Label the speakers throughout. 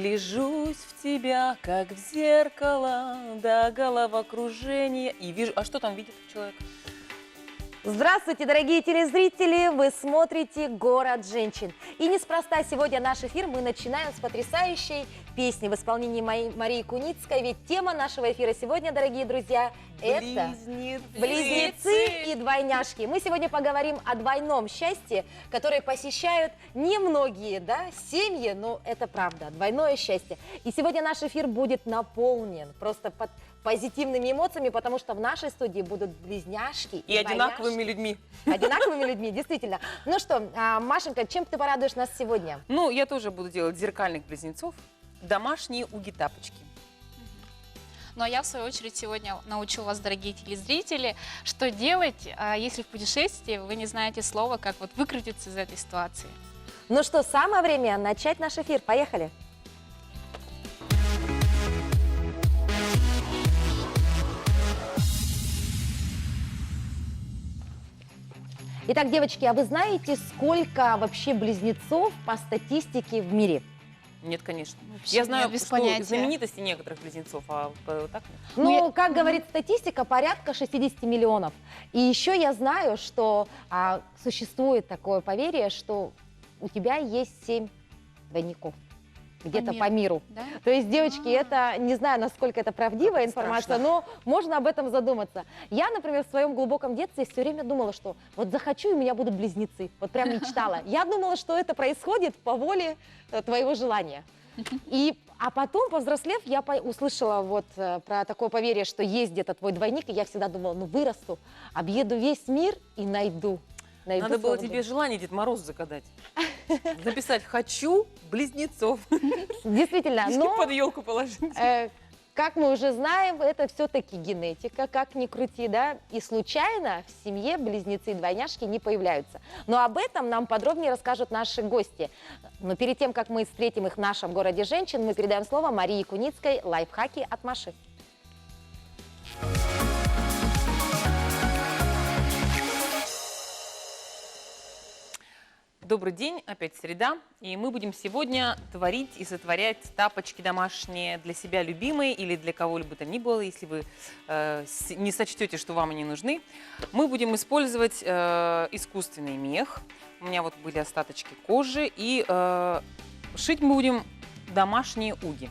Speaker 1: Гляжусь в тебя, как в зеркало, до головокружения. И вижу... А что там видит человек?
Speaker 2: Здравствуйте, дорогие телезрители! Вы смотрите «Город женщин». И неспроста сегодня наш эфир мы начинаем с потрясающей песни в исполнении Марии Куницкой. Ведь тема нашего эфира сегодня, дорогие друзья, это близнецы и двойняшки. Мы сегодня поговорим о двойном счастье, которое посещают немногие, семьи, но это правда, двойное счастье. И сегодня наш эфир будет наполнен просто под позитивными эмоциями, потому что в нашей студии будут близняшки
Speaker 1: и одинаковыми людьми.
Speaker 2: Одинаковыми людьми, действительно. Ну что, Машенька, чем ты порадуешь нас сегодня?
Speaker 1: Ну, я тоже буду делать зеркальных близнецов, домашние уги-тапочки.
Speaker 3: Ну а я, в свою очередь, сегодня научу вас, дорогие телезрители, что делать, если в путешествии вы не знаете слова, как вот выкрутиться из этой ситуации.
Speaker 2: Ну что, самое время начать наш эфир. Поехали! Итак, девочки, а вы знаете, сколько вообще близнецов по статистике в мире?
Speaker 1: Нет, конечно.
Speaker 3: Вообще
Speaker 1: Я знаю,
Speaker 3: без
Speaker 1: что
Speaker 3: понятия.
Speaker 1: знаменитости некоторых близнецов, а так нет.
Speaker 2: Ну, как говорит статистика, порядка 60 миллионов. И еще я знаю, что существует такое поверье, что у тебя есть 7 двойников где-то по миру.
Speaker 3: Да?
Speaker 2: То есть, девочки, это, не знаю, насколько это правдивая информация, но можно об этом задуматься. Я, например, в своем глубоком детстве все время думала, что вот захочу, и у меня будут близнецы. Вот прям мечтала. Я думала, что это происходит по воле твоего желания. А потом, повзрослев, я услышала вот про такое поверье, что есть где-то твой двойник, и я всегда думала, ну вырасту, объеду весь мир и найду.
Speaker 1: Надо было тебе желание Дед Мороз загадать. Написать «хочу близнецов».
Speaker 2: Действительно, но
Speaker 1: под елку положить.
Speaker 2: Как мы уже знаем, это все-таки генетика, как ни крути, да, и случайно в семье близнецы и двойняшки не появляются. Но об этом нам подробнее расскажут наши гости. Но перед тем, как мы встретим их в нашем городе женщин, мы передаем слово Марии Куницкой, лайфхаки от Маши.
Speaker 1: Добрый день, опять среда, и мы будем сегодня творить и сотворять тапочки домашние для себя любимые или для кого-либо то ни было, если вы не сочтете, что вам они нужны. Мы будем использовать искусственный мех, у меня вот были остаточки кожи, и шить мы будем домашние уги.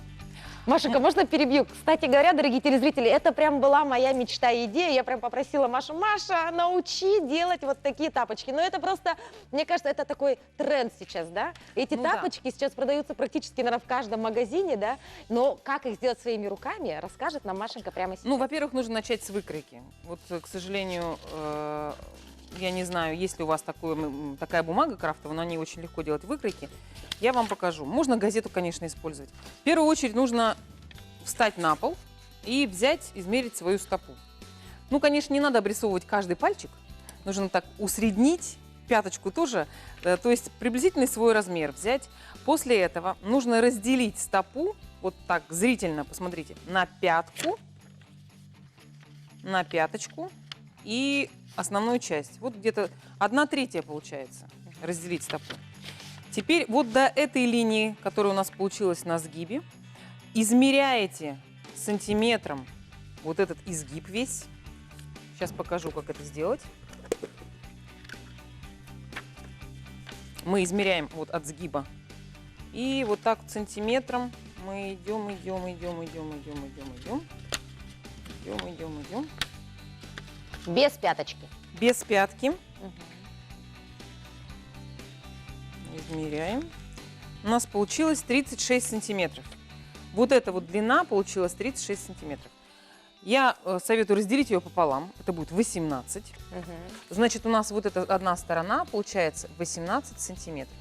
Speaker 2: Машенька, можно перебью? Кстати говоря, дорогие телезрители, это прям была моя мечта и идея. Я прям попросила Машу: Маша, научи делать вот такие тапочки. Но это просто, мне кажется, это такой тренд сейчас, да? Эти тапочки сейчас продаются практически, наверное, в каждом магазине, да? Но как их сделать своими руками, расскажет нам Машенька прямо сейчас.
Speaker 1: Ну, во-первых, нужно начать с выкройки. Вот, к сожалению, я не знаю, есть ли у вас такая бумага крафтовая, но они очень легко делать выкройки. Я вам покажу. Можно газету, конечно, использовать. В первую очередь нужно встать на пол и взять, измерить свою стопу. Ну, конечно, не надо обрисовывать каждый пальчик. Нужно так усреднить, пяточку тоже, то есть приблизительный свой размер взять. После этого нужно разделить стопу, вот так зрительно, посмотрите, на пятку, на пяточку и основную часть. Вот где-то 1/3 получается разделить стопу. Теперь вот до этой линии, которая у нас получилась на сгибе, измеряете сантиметром вот этот изгиб весь. Сейчас покажу, как это сделать. Мы измеряем вот от сгиба. И вот так вот сантиметром мы идем.
Speaker 2: Без пяточки.
Speaker 1: Без пятки. Измеряем. У нас получилось 36 сантиметров. Вот эта вот длина получилась 36 сантиметров. Я советую разделить ее пополам. Это будет 18. Значит, у нас вот эта одна сторона получается 18 сантиметров.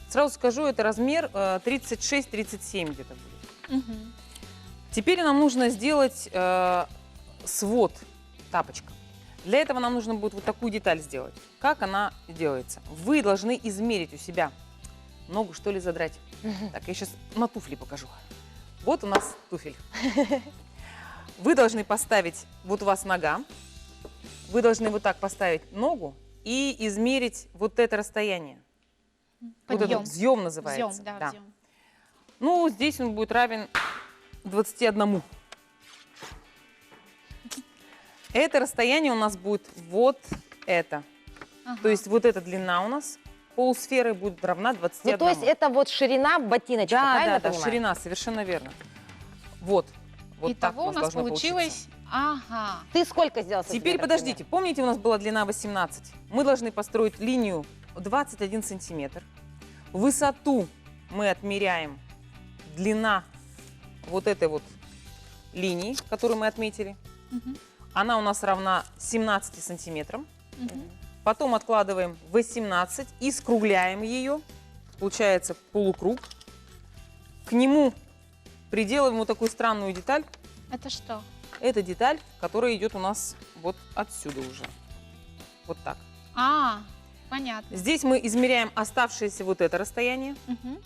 Speaker 1: Сразу скажу, это размер 36-37 где-то будет. Теперь нам нужно сделать свод тапочка. Для этого нам нужно будет вот такую деталь сделать. Как она делается? Вы должны измерить у себя ногу, что ли, задрать. Так, я сейчас на туфли покажу. Вот у нас туфель. Вы должны поставить, вот у вас нога, вы должны вот так поставить ногу и измерить вот это расстояние.
Speaker 3: Подъем.
Speaker 1: Вот этот взъем называется.
Speaker 3: Взъем, да,
Speaker 1: да.
Speaker 3: взъем.
Speaker 1: Ну, здесь он будет равен 21. Это расстояние у нас будет вот это.
Speaker 3: Ага.
Speaker 1: То есть вот эта длина у нас полусферы будет равна 21.
Speaker 2: Ну, то есть это вот ширина ботиночка,
Speaker 1: да,
Speaker 2: правильно
Speaker 1: да,
Speaker 2: я
Speaker 1: да,
Speaker 2: понимаю?
Speaker 1: ширина, совершенно верно. Вот. Вот так
Speaker 3: Итого у нас
Speaker 1: должно
Speaker 3: получилось...
Speaker 1: получиться.
Speaker 3: Ага.
Speaker 2: Ты сколько сделал
Speaker 1: Теперь
Speaker 2: сантиметров
Speaker 1: подождите, помните, у нас была длина 18? Мы должны построить линию 21 сантиметр. Высоту мы отмеряем, длина вот этой вот линии, которую мы отметили.
Speaker 3: Мгм.
Speaker 1: Она у нас равна 17 сантиметрам.
Speaker 3: Мгм.
Speaker 1: Потом откладываем 18 и скругляем ее. Получается полукруг. К нему приделываем вот такую странную деталь.
Speaker 3: Это что?
Speaker 1: Это деталь, которая идет у нас вот отсюда уже. Вот так.
Speaker 3: Понятно.
Speaker 1: Здесь мы измеряем оставшееся вот это расстояние.
Speaker 3: Мгм.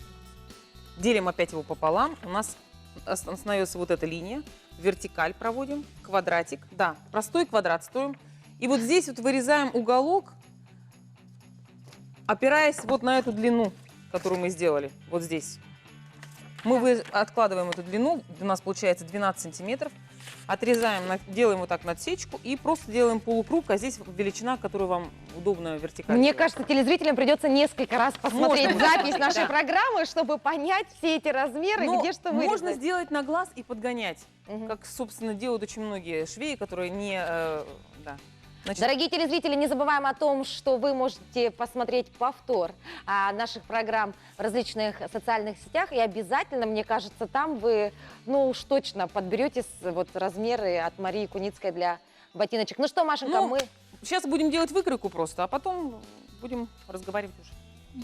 Speaker 1: Делим опять его пополам. У нас остается вот эта линия. Вертикаль проводим, квадратик. Да, простой квадрат строим. И вот здесь вот вырезаем уголок, опираясь вот на эту длину, которую мы сделали. Вот здесь. Мы откладываем эту длину. У нас получается 12 сантиметров. Отрезаем, делаем вот так надсечку и просто делаем полукруг, а здесь величина, которую вам удобно вертикально.
Speaker 2: Мне кажется, телезрителям придется несколько раз посмотреть
Speaker 1: Можно.
Speaker 2: запись нашей
Speaker 1: Да.
Speaker 2: программы, чтобы понять все эти размеры,
Speaker 1: Но
Speaker 2: где что
Speaker 1: можно
Speaker 2: вырезать.
Speaker 1: сделать на глаз и подгонять,
Speaker 2: Мгм.
Speaker 1: как, собственно, делают очень многие швеи, которые не... да. Значит,
Speaker 2: Дорогие телезрители, не забываем о том, что вы можете посмотреть повтор наших программ в различных социальных сетях. И обязательно, мне кажется, там вы, ну уж точно подберете вот размеры от Марии Куницкой для ботиночек. Ну что, Машенька,
Speaker 1: Ну,
Speaker 2: мы...
Speaker 1: сейчас будем делать выкройку просто, а потом будем разговаривать уже.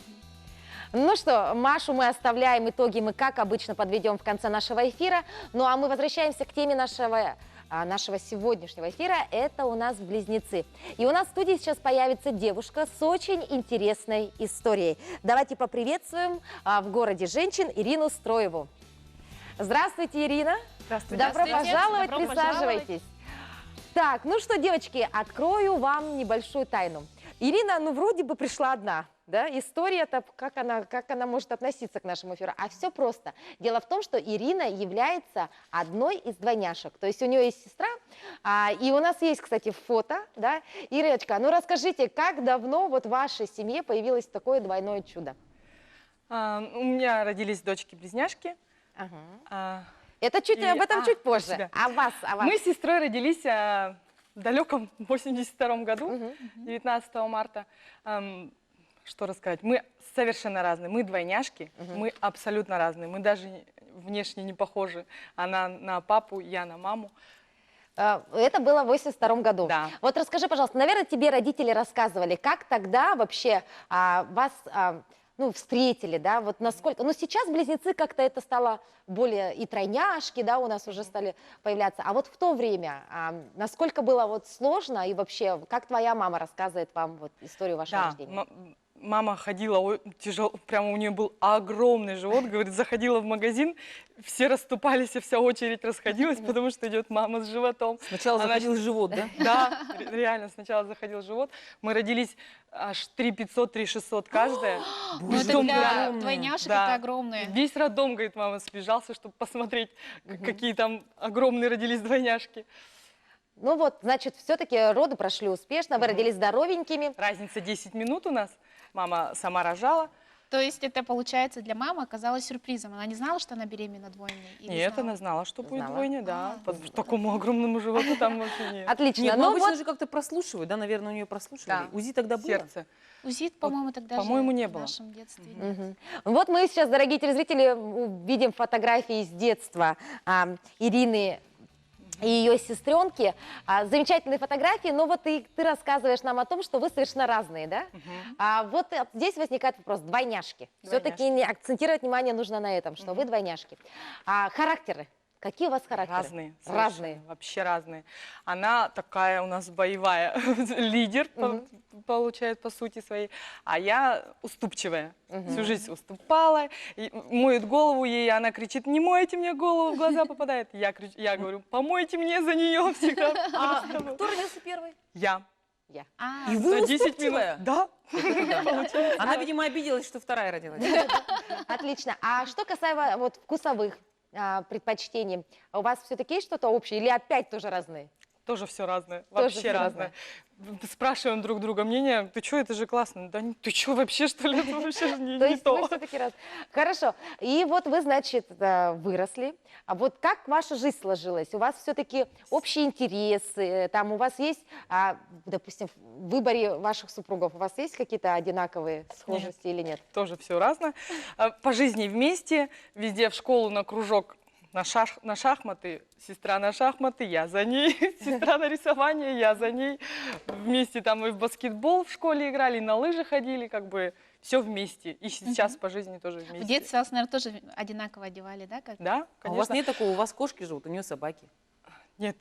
Speaker 2: Ну что, Машу мы оставляем, итоги мы, как обычно, подведем в конце нашего эфира. Ну а мы возвращаемся к теме нашего сегодняшнего эфира. Это у нас близнецы. И у нас в студии сейчас появится девушка с очень интересной историей. Давайте поприветствуем в городе женщин Ирину Строеву. Здравствуйте, Ирина.
Speaker 4: Здравствуйте.
Speaker 2: Добро
Speaker 3: Здравствуйте.
Speaker 2: пожаловать,
Speaker 3: Добро
Speaker 2: присаживайтесь. Так, ну что, девочки, открою вам небольшую тайну. Ирина, ну вроде бы пришла одна, да? История-то, как она может относиться к нашему эфиру? А все просто. Дело в том, что Ирина является одной из двойняшек. То есть у нее есть сестра, и у нас есть, кстати, фото, да? Ирочка, ну расскажите, как давно вот в вашей семье появилось такое двойное чудо?
Speaker 4: У меня родились дочки-близняшки.
Speaker 2: Ага. Это чуть
Speaker 4: И-
Speaker 2: об этом чуть позже.
Speaker 4: себя.
Speaker 2: А вас?
Speaker 4: Мы с сестрой родились в далеком 82-м году,
Speaker 2: Мгм.
Speaker 4: 19 марта. Что рассказать? Мы совершенно разные. Мы двойняшки, мы абсолютно разные. Мы даже внешне не похожи. Она на папу, я на маму.
Speaker 2: Это было в 82 году.
Speaker 4: Да.
Speaker 2: Вот расскажи, пожалуйста, наверное, тебе родители рассказывали, как тогда вообще вас встретили, да, вот насколько... Ну, сейчас близнецы как-то это стало более и тройняшки, да, у нас уже стали появляться. А вот в то время насколько было вот сложно и вообще, как твоя мама рассказывает вам вот историю вашего
Speaker 4: Да,
Speaker 2: рождения?
Speaker 4: мама ходила тяжело, прямо у нее был огромный живот, говорит, заходила в магазин, все расступались, и вся очередь расходилась, потому что идет мама с животом.
Speaker 1: Сначала
Speaker 4: Она-
Speaker 1: заходил живот, да?
Speaker 4: Да, реально, сначала заходил живот. Мы родились аж 3500, 3600 каждая.
Speaker 3: Ну, это
Speaker 4: Притом
Speaker 3: для
Speaker 1: огромные.
Speaker 3: двойняшек
Speaker 4: Да.
Speaker 3: это огромные.
Speaker 4: Весь роддом, говорит, мама, сбежался, чтобы посмотреть, какие там огромные родились двойняшки.
Speaker 2: Ну вот, значит, все-таки роды прошли успешно, вы родились здоровенькими.
Speaker 4: Разница 10 минут у нас. Мама сама рожала.
Speaker 3: То есть это, получается, для мамы оказалось сюрпризом. Она не знала, что она беременна двойней? Или
Speaker 4: Нет,
Speaker 3: знала?
Speaker 4: она знала, что будет
Speaker 2: Знала.
Speaker 4: двойня, да. По такому огромному животу там вообще нет.
Speaker 2: Отлично.
Speaker 1: Нет,
Speaker 2: Ну
Speaker 1: ну обычно
Speaker 2: вот,
Speaker 1: же как-то прослушивают, да, наверное, у нее прослушивали.
Speaker 4: Да.
Speaker 1: УЗИ тогда было?
Speaker 4: Сердце.
Speaker 3: УЗИ, по-моему, тогда
Speaker 4: по-моему,
Speaker 3: же
Speaker 4: не
Speaker 3: в
Speaker 4: было.
Speaker 3: нашем детстве.
Speaker 2: Мгм. Вот мы сейчас, дорогие телезрители, видим фотографии из детства Ирины и ее сестренки. Замечательные фотографии, но вот ты рассказываешь нам о том, что вы совершенно разные, да? Вот здесь возникает вопрос, двойняшки. Все-таки акцентировать внимание нужно на этом, что вы двойняшки. Характеры. Какие у вас характеры?
Speaker 4: Разные.
Speaker 2: Разные.
Speaker 4: совершенно, Вообще разные. Она такая у нас боевая, лидер, получает по сути своей, а я уступчивая. Всю жизнь уступала, и моет голову ей, она кричит, не мойте мне голову, в глаза попадает. Я говорю, помойте мне за нее всегда.
Speaker 2: Кто родился первый?
Speaker 4: Я.
Speaker 2: Я.
Speaker 3: А,
Speaker 1: И вы
Speaker 4: На 10
Speaker 1: уступчивая?
Speaker 4: минут. Да.
Speaker 1: Она, видимо, обиделась, что вторая родилась.
Speaker 2: Отлично. А что касаемо вот вкусовых предпочтений, у вас все-таки есть что-то общее или опять тоже разные?
Speaker 4: Тоже все разное,
Speaker 2: Тоже
Speaker 4: вообще
Speaker 2: всё
Speaker 4: разное. Спрашиваем друг друга мнение, ты что, это же классно. Да ты что, вообще, что ли, это вообще же не
Speaker 2: То
Speaker 4: не
Speaker 2: есть вы
Speaker 4: то.
Speaker 2: все-таки раз. Хорошо. И вот вы, значит, выросли. А вот как ваша жизнь сложилась? У вас все-таки общие интересы, там у вас есть, допустим, в выборе ваших супругов, у вас есть какие-то одинаковые схожести или нет?
Speaker 4: Тоже все разное. По жизни вместе, везде в школу, на кружок, на шахматы, сестра на шахматы, я за ней, сестра на рисование, я за ней. Вместе там и в баскетбол в школе играли, и на лыжи ходили, как бы все вместе. И сейчас по жизни тоже
Speaker 3: в
Speaker 4: вместе.
Speaker 3: детстве вас, наверное, тоже одинаково одевали, да? Как?
Speaker 4: Да,
Speaker 1: А у
Speaker 4: конечно.
Speaker 1: вас нет такого, у вас кошки живут, у нее собаки.
Speaker 4: Нет.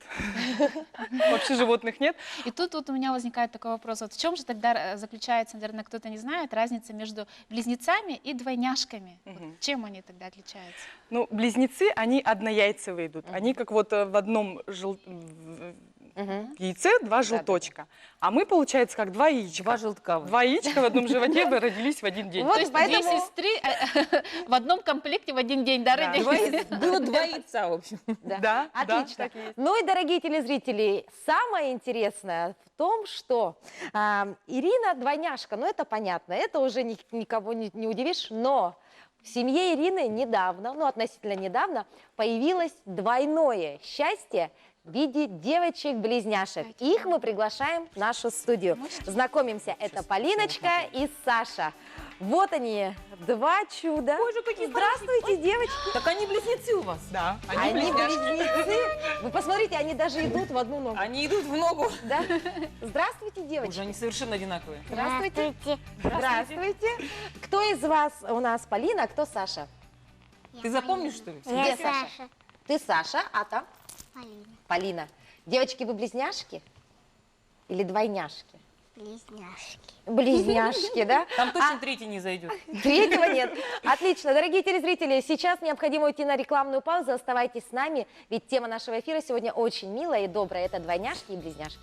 Speaker 4: Вообще животных нет.
Speaker 3: И тут вот у меня возникает такой вопрос. Вот в чем же тогда заключается, наверное, кто-то не знает, разница между близнецами и двойняшками? Вот чем они тогда отличаются?
Speaker 4: Ну, близнецы, они однояйцевые идут. Они как вот в одном яйце два желточка. А мы, получается, как два яичка.
Speaker 1: Два желтка.
Speaker 4: Два яичка в одном животе вы родились в один день.
Speaker 2: Вот
Speaker 3: То есть
Speaker 2: поэтому-
Speaker 3: две сестры в одном комплекте в один день, да,
Speaker 4: Да.
Speaker 3: родились?
Speaker 1: Было два яйца, в общем.
Speaker 4: Да,
Speaker 2: Отлично.
Speaker 4: так и есть.
Speaker 2: Ну и, дорогие телезрители, самое интересное в том, что Ирина двойняшка, ну это понятно, это уже никого не удивишь, но в семье Ирины недавно, ну относительно недавно, появилось двойное счастье в виде девочек-близняшек. Их мы приглашаем в нашу студию. Знакомимся, это Полиночка и Саша. Вот они, два чуда.
Speaker 1: Боже, какие
Speaker 2: Здравствуйте, девочки.
Speaker 1: Так они близнецы у вас.
Speaker 4: Да,
Speaker 2: Они
Speaker 4: близняшки.
Speaker 2: близнецы. Вы посмотрите, они даже идут в одну ногу.
Speaker 1: Они идут в ногу.
Speaker 2: Да? Здравствуйте, девочки.
Speaker 1: Уже они совершенно одинаковые.
Speaker 2: Здравствуйте. Здравствуйте. Кто из вас у нас Полина, а кто Саша?
Speaker 1: Ты запомнишь, что ли?
Speaker 2: Где Саша? Ты Саша, а там
Speaker 5: Полина.
Speaker 2: Полина. Девочки, вы близняшки? Или двойняшки?
Speaker 5: Близняшки.
Speaker 2: Близняшки, да?
Speaker 1: Там точно третий не зайдет.
Speaker 2: Третьего нет. Отлично. Дорогие телезрители, сейчас необходимо уйти на рекламную паузу. Оставайтесь с нами, ведь тема нашего эфира сегодня очень милая и добрая. Это двойняшки и близняшки.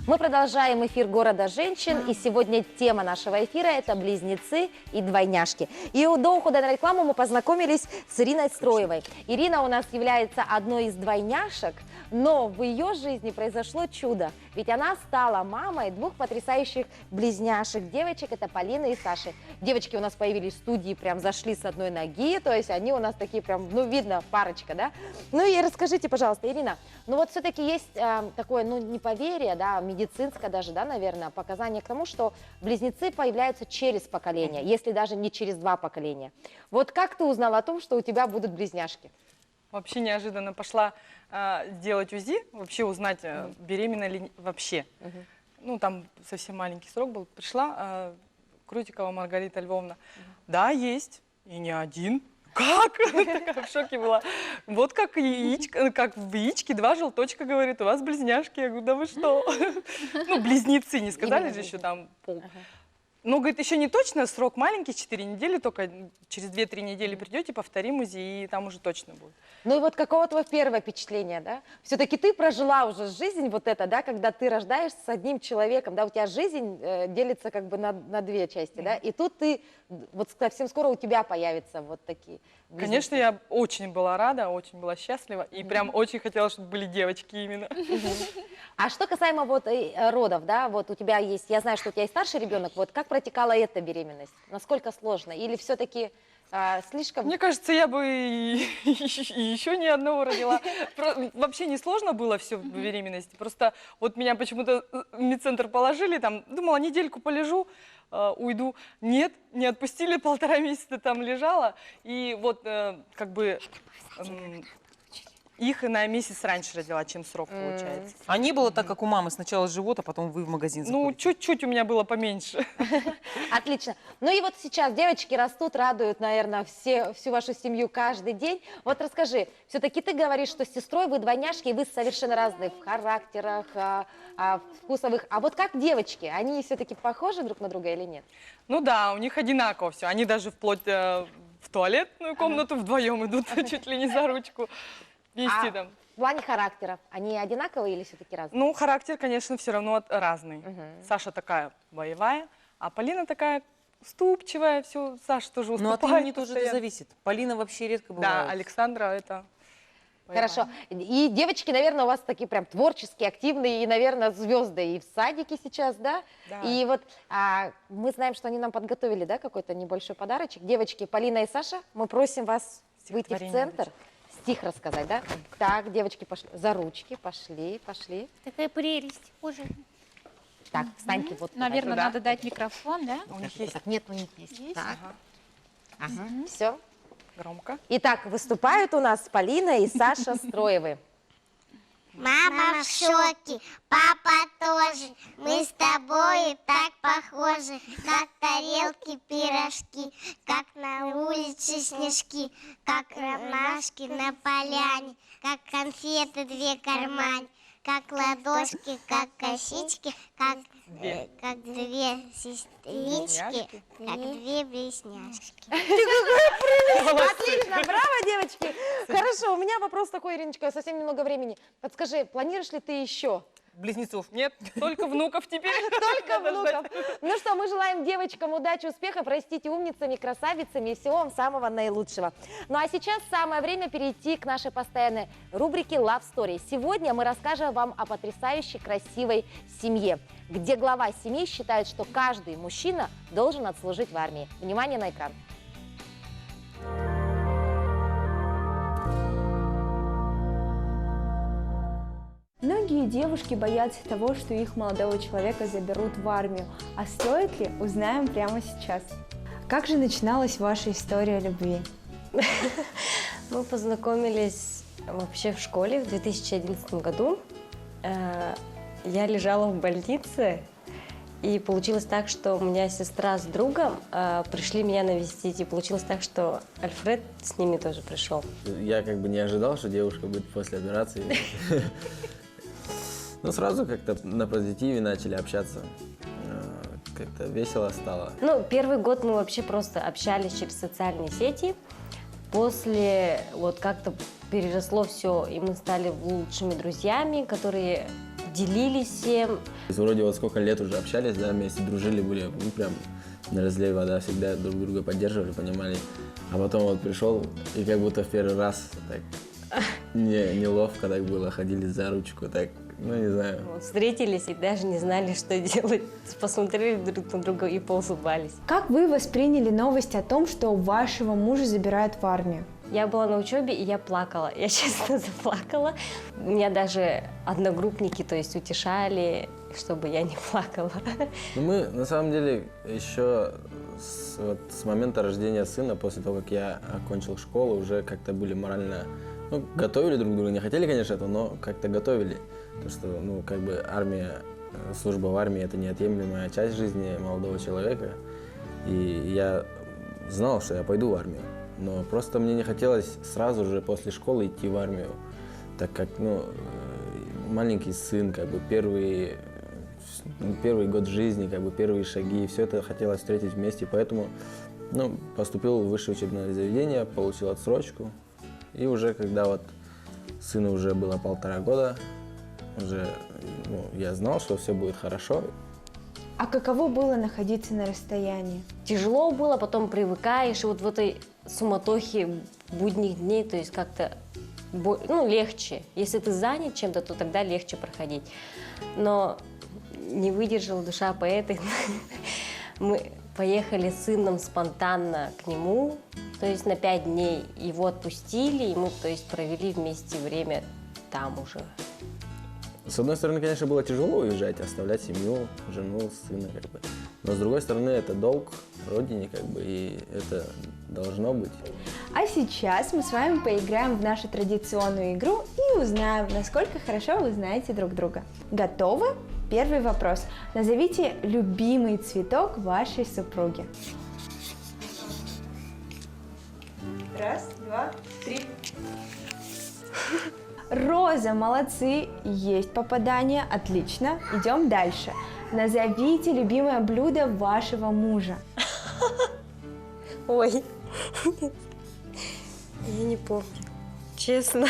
Speaker 2: Мы продолжаем эфир «Города женщин», и сегодня тема нашего эфира – это близнецы и двойняшки. И до ухода на рекламу мы познакомились с Ириной Строевой. Ирина у нас является одной из двойняшек, но в ее жизни произошло чудо, ведь она стала мамой двух потрясающих близняшек, девочек – это Полина и Саша. Девочки у нас появились в студии, прям зашли с одной ноги, то есть они у нас такие прям, ну видно, парочка, да? Ну и расскажите, пожалуйста, Ирина, ну вот все-таки есть такое, ну не поверье, да, медицинское даже, да, наверное, показание к тому, что близнецы появляются через поколение, если даже не через два поколения. Вот как ты узнала о том, что у тебя будут близняшки?
Speaker 4: Вообще неожиданно пошла делать УЗИ, вообще узнать, беременна ли вообще. Ну, там совсем маленький срок был. Пришла Крутикова Маргарита Львовна. Да, есть. И не один. Как? Такая в шоке была. Вот как яичко, как в яичке два желточка, говорит, у вас близняшки. Я говорю, да вы что? Ну, близнецы, не сказали же еще там пол. Но, говорит, еще не точно, срок маленький, 4 недели, только через 2-3 недели придете, повторим УЗИ, и там уже точно будет.
Speaker 2: Ну и вот каково твое первое впечатление, да? Все-таки ты прожила уже жизнь вот это, да, когда ты рождаешься с одним человеком, да, у тебя жизнь делится как бы на две части, да, и тут ты, вот совсем скоро у тебя появятся вот такие близнецы.
Speaker 4: Конечно, я очень была рада, очень была счастлива, и прям очень хотела, чтобы были девочки именно.
Speaker 2: А что касаемо вот родов, да, вот у тебя есть, я знаю, что у тебя есть старший ребенок, вот как протекала эта беременность? Насколько сложно? Или все-таки слишком...
Speaker 4: Мне кажется, я бы еще ни одного родила. Вообще не сложно было все в беременности. Просто вот меня почему-то в медцентр положили, там, думала, недельку полежу, уйду. Нет, не отпустили, 1,5 месяца там лежала. И вот как бы их и на месяц раньше родила, чем срок получается.
Speaker 1: А не было так, как у мамы, сначала живот, а потом вы в магазин
Speaker 4: Ну,
Speaker 1: заходите?
Speaker 4: чуть-чуть у меня было поменьше.
Speaker 2: Отлично. Ну и вот сейчас девочки растут, радуют, наверное, всю вашу семью каждый день. Вот расскажи, все-таки ты говоришь, что с сестрой вы двойняшки, и вы совершенно разные в характерах, вкусовых. А вот как девочки, они все-таки похожи друг на друга или нет?
Speaker 4: Ну да, у них одинаково все. Они даже вплоть в туалетную комнату вдвоем идут, чуть ли не за ручку. Вести там.
Speaker 2: В плане характеров они одинаковые или все-таки разные?
Speaker 4: Ну, характер, конечно, все равно разный. Саша такая боевая, а Полина такая уступчивая, все, Саша тоже
Speaker 1: Ну,
Speaker 4: уступает.
Speaker 1: от имени тоже это
Speaker 4: постоянно.
Speaker 1: зависит. Полина вообще редко
Speaker 4: Да,
Speaker 1: бывает.
Speaker 4: Александра это... боевая.
Speaker 2: Хорошо. И девочки, наверное, у вас такие прям творческие, активные, и, наверное, звезды и в садике сейчас, да?
Speaker 4: Да.
Speaker 2: И вот мы знаем, что они нам подготовили, да, какой-то небольшой подарочек. Девочки, Полина и Саша, мы просим вас выйти в
Speaker 4: Стихотворение
Speaker 2: центр, стих рассказать, да? Так, девочки, пошли. За ручки, пошли.
Speaker 5: Такая прелесть. Боже.
Speaker 2: Так, встаньте вот туда.
Speaker 3: Наверное,
Speaker 4: туда.
Speaker 3: надо дать микрофон, да?
Speaker 4: У них есть
Speaker 2: Так, нет, у них есть. Так,
Speaker 4: Ага.
Speaker 2: все.
Speaker 4: Громко.
Speaker 2: Итак, выступают у нас Полина и Саша Строевы.
Speaker 5: Мама в шоке, папа тоже. Мы с тобой так похожи, как тарелки, пирожки, как на улице снежки, как ромашки на поляне, как конфеты две кармане, как ладошки, как косички, как две сестрички, как две близняшки.
Speaker 2: Отлично, браво, девочки. Хорошо, у меня вопрос такой, Ириночка, совсем немного времени. Подскажи, планируешь ли ты еще?
Speaker 1: Близнецов.
Speaker 4: Нет, только внуков теперь.
Speaker 2: Только
Speaker 4: Надо ждать.
Speaker 2: внуков. Ну что, мы желаем девочкам удачи, успехов, растите умницами, красавицами и всего вам самого наилучшего. Ну а сейчас самое время перейти к нашей постоянной рубрике Love Story. Сегодня мы расскажем вам о потрясающей красивой семье, где глава семьи считает, что каждый мужчина должен отслужить в армии. Внимание на экран.
Speaker 6: Многие девушки боятся того, что их молодого человека заберут в армию. А стоит ли, узнаем прямо сейчас. Как же начиналась ваша история любви?
Speaker 7: Мы познакомились вообще в школе в 2011 году. Я лежала в больнице, и получилось так, что у меня сестра с другом пришли меня навестить, и получилось так, что Альфред с ними тоже пришел.
Speaker 8: Я как бы не ожидал, что девушка будет после операции. Ну, сразу как-то на позитиве начали общаться. Как-то весело стало.
Speaker 7: Ну, первый год мы вообще просто общались через социальные сети. После вот как-то переросло все, и мы стали лучшими друзьями, которые делились всем.
Speaker 8: То есть вроде вот сколько лет уже общались, да, вместе дружили, были, ну, прям на разлей вода, всегда друг друга поддерживали, понимали. А потом вот пришел, и как будто в первый раз так неловко так было, ходили за ручку, так, ну, не знаю.
Speaker 7: Вот, встретились и даже не знали, что делать. Посмотрели друг на друга и поулыбались.
Speaker 6: Как вы восприняли новость о том, что вашего мужа забирают в армию?
Speaker 7: Я была на учебе, и я плакала. Я честно заплакала. Меня даже одногруппники, то есть, утешали, чтобы я не плакала.
Speaker 8: Ну, мы, на самом деле, еще с момента рождения сына, после того, как я окончил школу, уже как-то были морально, ну, готовили друг друга. Не хотели, конечно, этого, но как-то готовили. То, что, ну, как бы армия, служба в армии – это неотъемлемая часть жизни молодого человека. И я знал, что я пойду в армию. Но просто мне не хотелось сразу же после школы идти в армию, так как, ну, маленький сын, как бы первый год жизни, как бы первые шаги, все это хотелось встретить вместе, поэтому, ну, поступил в высшее учебное заведение, получил отсрочку, и уже когда вот сыну уже было 1,5 года, уже, ну, я знал, что все будет хорошо.
Speaker 6: А каково было находиться на расстоянии?
Speaker 7: Тяжело было, потом привыкаешь, и вот в этой суматохе будних дней, то есть как-то, ну, легче. Если ты занят чем-то, то тогда легче проходить. Но не выдержала душа поэта. Мы поехали с сыном спонтанно к нему, то есть на 5 дней его отпустили, и мы, то есть, провели вместе время там уже.
Speaker 8: С одной стороны, конечно, было тяжело уезжать, оставлять семью, жену, сына, как бы. Но с другой стороны, это долг родине, как бы, и это должно быть.
Speaker 6: А сейчас мы с вами поиграем в нашу традиционную игру и узнаем, насколько хорошо вы знаете друг друга. Готовы? Первый вопрос. Назовите любимый цветок вашей супруги. Раз, два, три. Роза, молодцы, есть попадание, отлично. Идем дальше. Назовите любимое блюдо вашего мужа.
Speaker 7: Ой, я не помню, честно.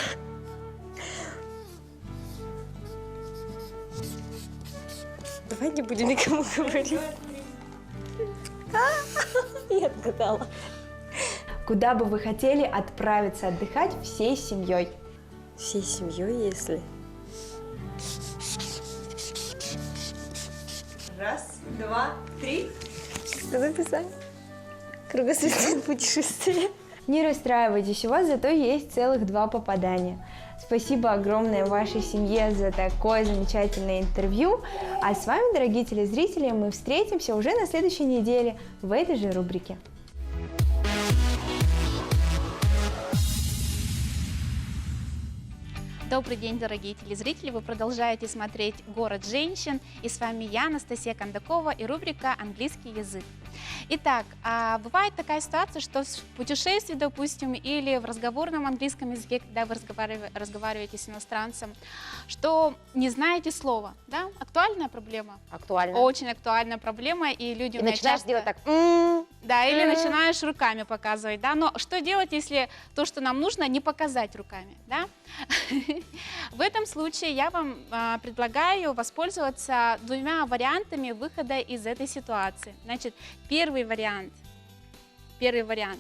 Speaker 7: Давай не будем никому говорить. Я отгадала.
Speaker 6: Куда бы вы хотели отправиться отдыхать всей семьей?
Speaker 7: Всей семьей, если.
Speaker 6: Раз, два, три.
Speaker 7: Что написать? Кругосветное путешествие.
Speaker 6: Не расстраивайтесь, у вас зато есть целых 2 попадания. Спасибо огромное вашей семье за такое замечательное интервью. А с вами, дорогие телезрители, мы встретимся уже на следующей неделе в этой же рубрике.
Speaker 3: Добрый день, дорогие телезрители! Вы продолжаете смотреть «Город женщин». И с вами я, Анастасия Кондакова, и рубрика «Английский язык». Итак, бывает такая ситуация, что в путешествии, допустим, или в разговорном английском языке, когда вы разговариваете с иностранцем, что не знаете слова, да? Актуальная проблема?
Speaker 2: Актуально.
Speaker 3: Очень актуальная проблема, и люди
Speaker 2: И
Speaker 3: у меня
Speaker 2: начинаешь
Speaker 3: часто-
Speaker 2: делать так.
Speaker 3: Да, или начинаешь руками показывать, да, но что делать, если то, что нам нужно, не показать руками, да? В этом случае я вам предлагаю воспользоваться 2 вариантами выхода из этой ситуации. Значит, первый вариант, это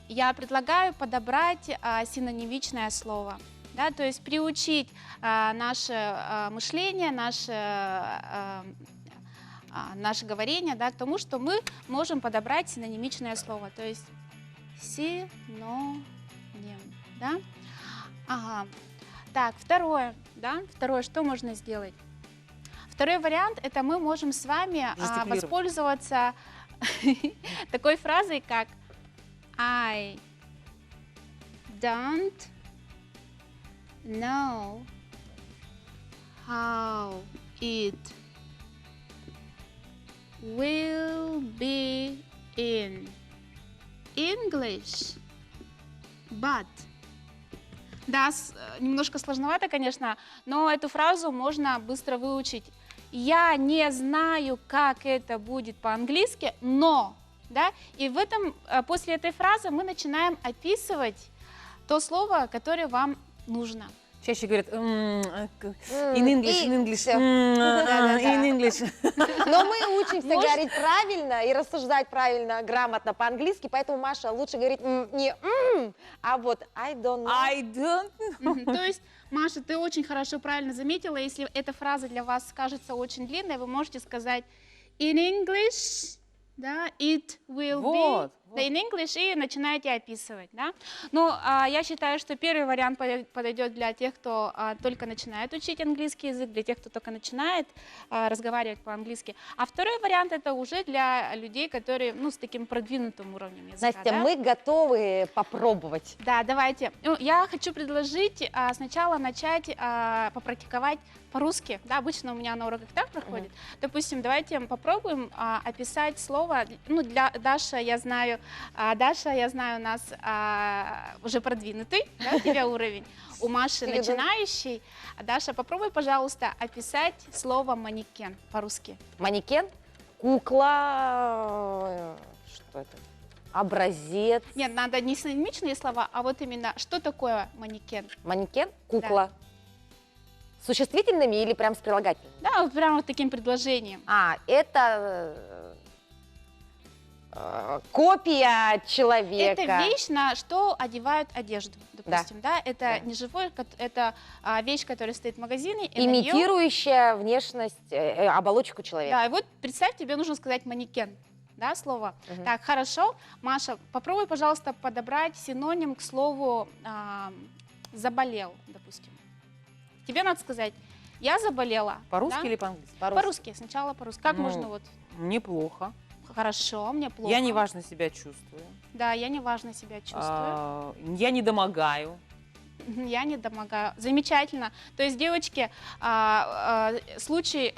Speaker 3: я предлагаю подобрать синонимичное слово, да, то есть приучить наше мышление, наше говорение, да, к тому, что мы можем подобрать синонимичное слово, то есть синоним, да? Ага. Так, второе, что можно сделать? Второй вариант, это мы можем с вами
Speaker 1: Жестикулировать.
Speaker 3: воспользоваться такой фразой, как I don't know how it will be in English, but. Да, немножко сложновато, конечно, но эту фразу можно быстро выучить. Я не знаю, как это будет по-английски, но, да, и после этой фразы мы начинаем описывать то слово, которое вам нужно.
Speaker 1: Чаще говорят in English, in English,
Speaker 2: всё.
Speaker 1: in English.
Speaker 2: Но мы учимся говорить правильно и рассуждать правильно, грамотно по-английски, поэтому, Маша, лучше говорить не а вот I don't know.
Speaker 1: I don't know.
Speaker 3: То есть, Маша, ты очень хорошо, правильно заметила, если эта фраза для вас кажется очень длинной, вы можете сказать in English, да, it will be, да, in English, и начинаете описывать, да. Но я считаю, что первый вариант подойдет для тех, кто только начинает учить английский язык, для тех, кто только начинает разговаривать по-английски. А второй вариант это уже для людей, которые, ну, с таким продвинутым уровнем языка.
Speaker 2: Настя,
Speaker 3: да?
Speaker 2: мы готовы попробовать.
Speaker 3: Да, давайте. Ну, я хочу предложить сначала начать попрактиковать по-русски. Да, обычно у меня на уроках так проходит. Допустим, давайте попробуем описать слово. Ну, для Даша, я знаю, у нас уже продвинутый, да, у тебя уровень. У Маши начинающий. Даша, попробуй, пожалуйста, описать слово манекен по-русски.
Speaker 2: Манекен, кукла, что это? Образец.
Speaker 3: Нет, надо не синонимичные слова, а вот именно, что такое манекен?
Speaker 2: Манекен, кукла. С существительными или прям с прилагательными?
Speaker 3: Да, вот прямо вот таким предложением.
Speaker 2: Это копия человека.
Speaker 3: Это вещь, на что одевают одежду, допустим, да? Это не живой, это вещь, которая стоит в магазине. И
Speaker 2: имитирующая внешность, оболочку человека.
Speaker 3: Да, и вот представь, тебе нужно сказать манекен, да, слово. Так, хорошо. Маша, попробуй, пожалуйста, подобрать синоним к слову заболел, допустим. Тебе надо сказать, я заболела.
Speaker 1: По-русски
Speaker 3: да?
Speaker 1: или по-английски?
Speaker 3: По-русски, сначала по-русски. Как
Speaker 1: Ну,
Speaker 3: можно вот?
Speaker 1: Неплохо.
Speaker 3: Хорошо, мне плохо.
Speaker 1: Я неважно себя чувствую.
Speaker 3: Да, я неважно себя чувствую.
Speaker 1: Я не домогаю.
Speaker 3: Я не домогаю. Замечательно. То есть, девочки, случай,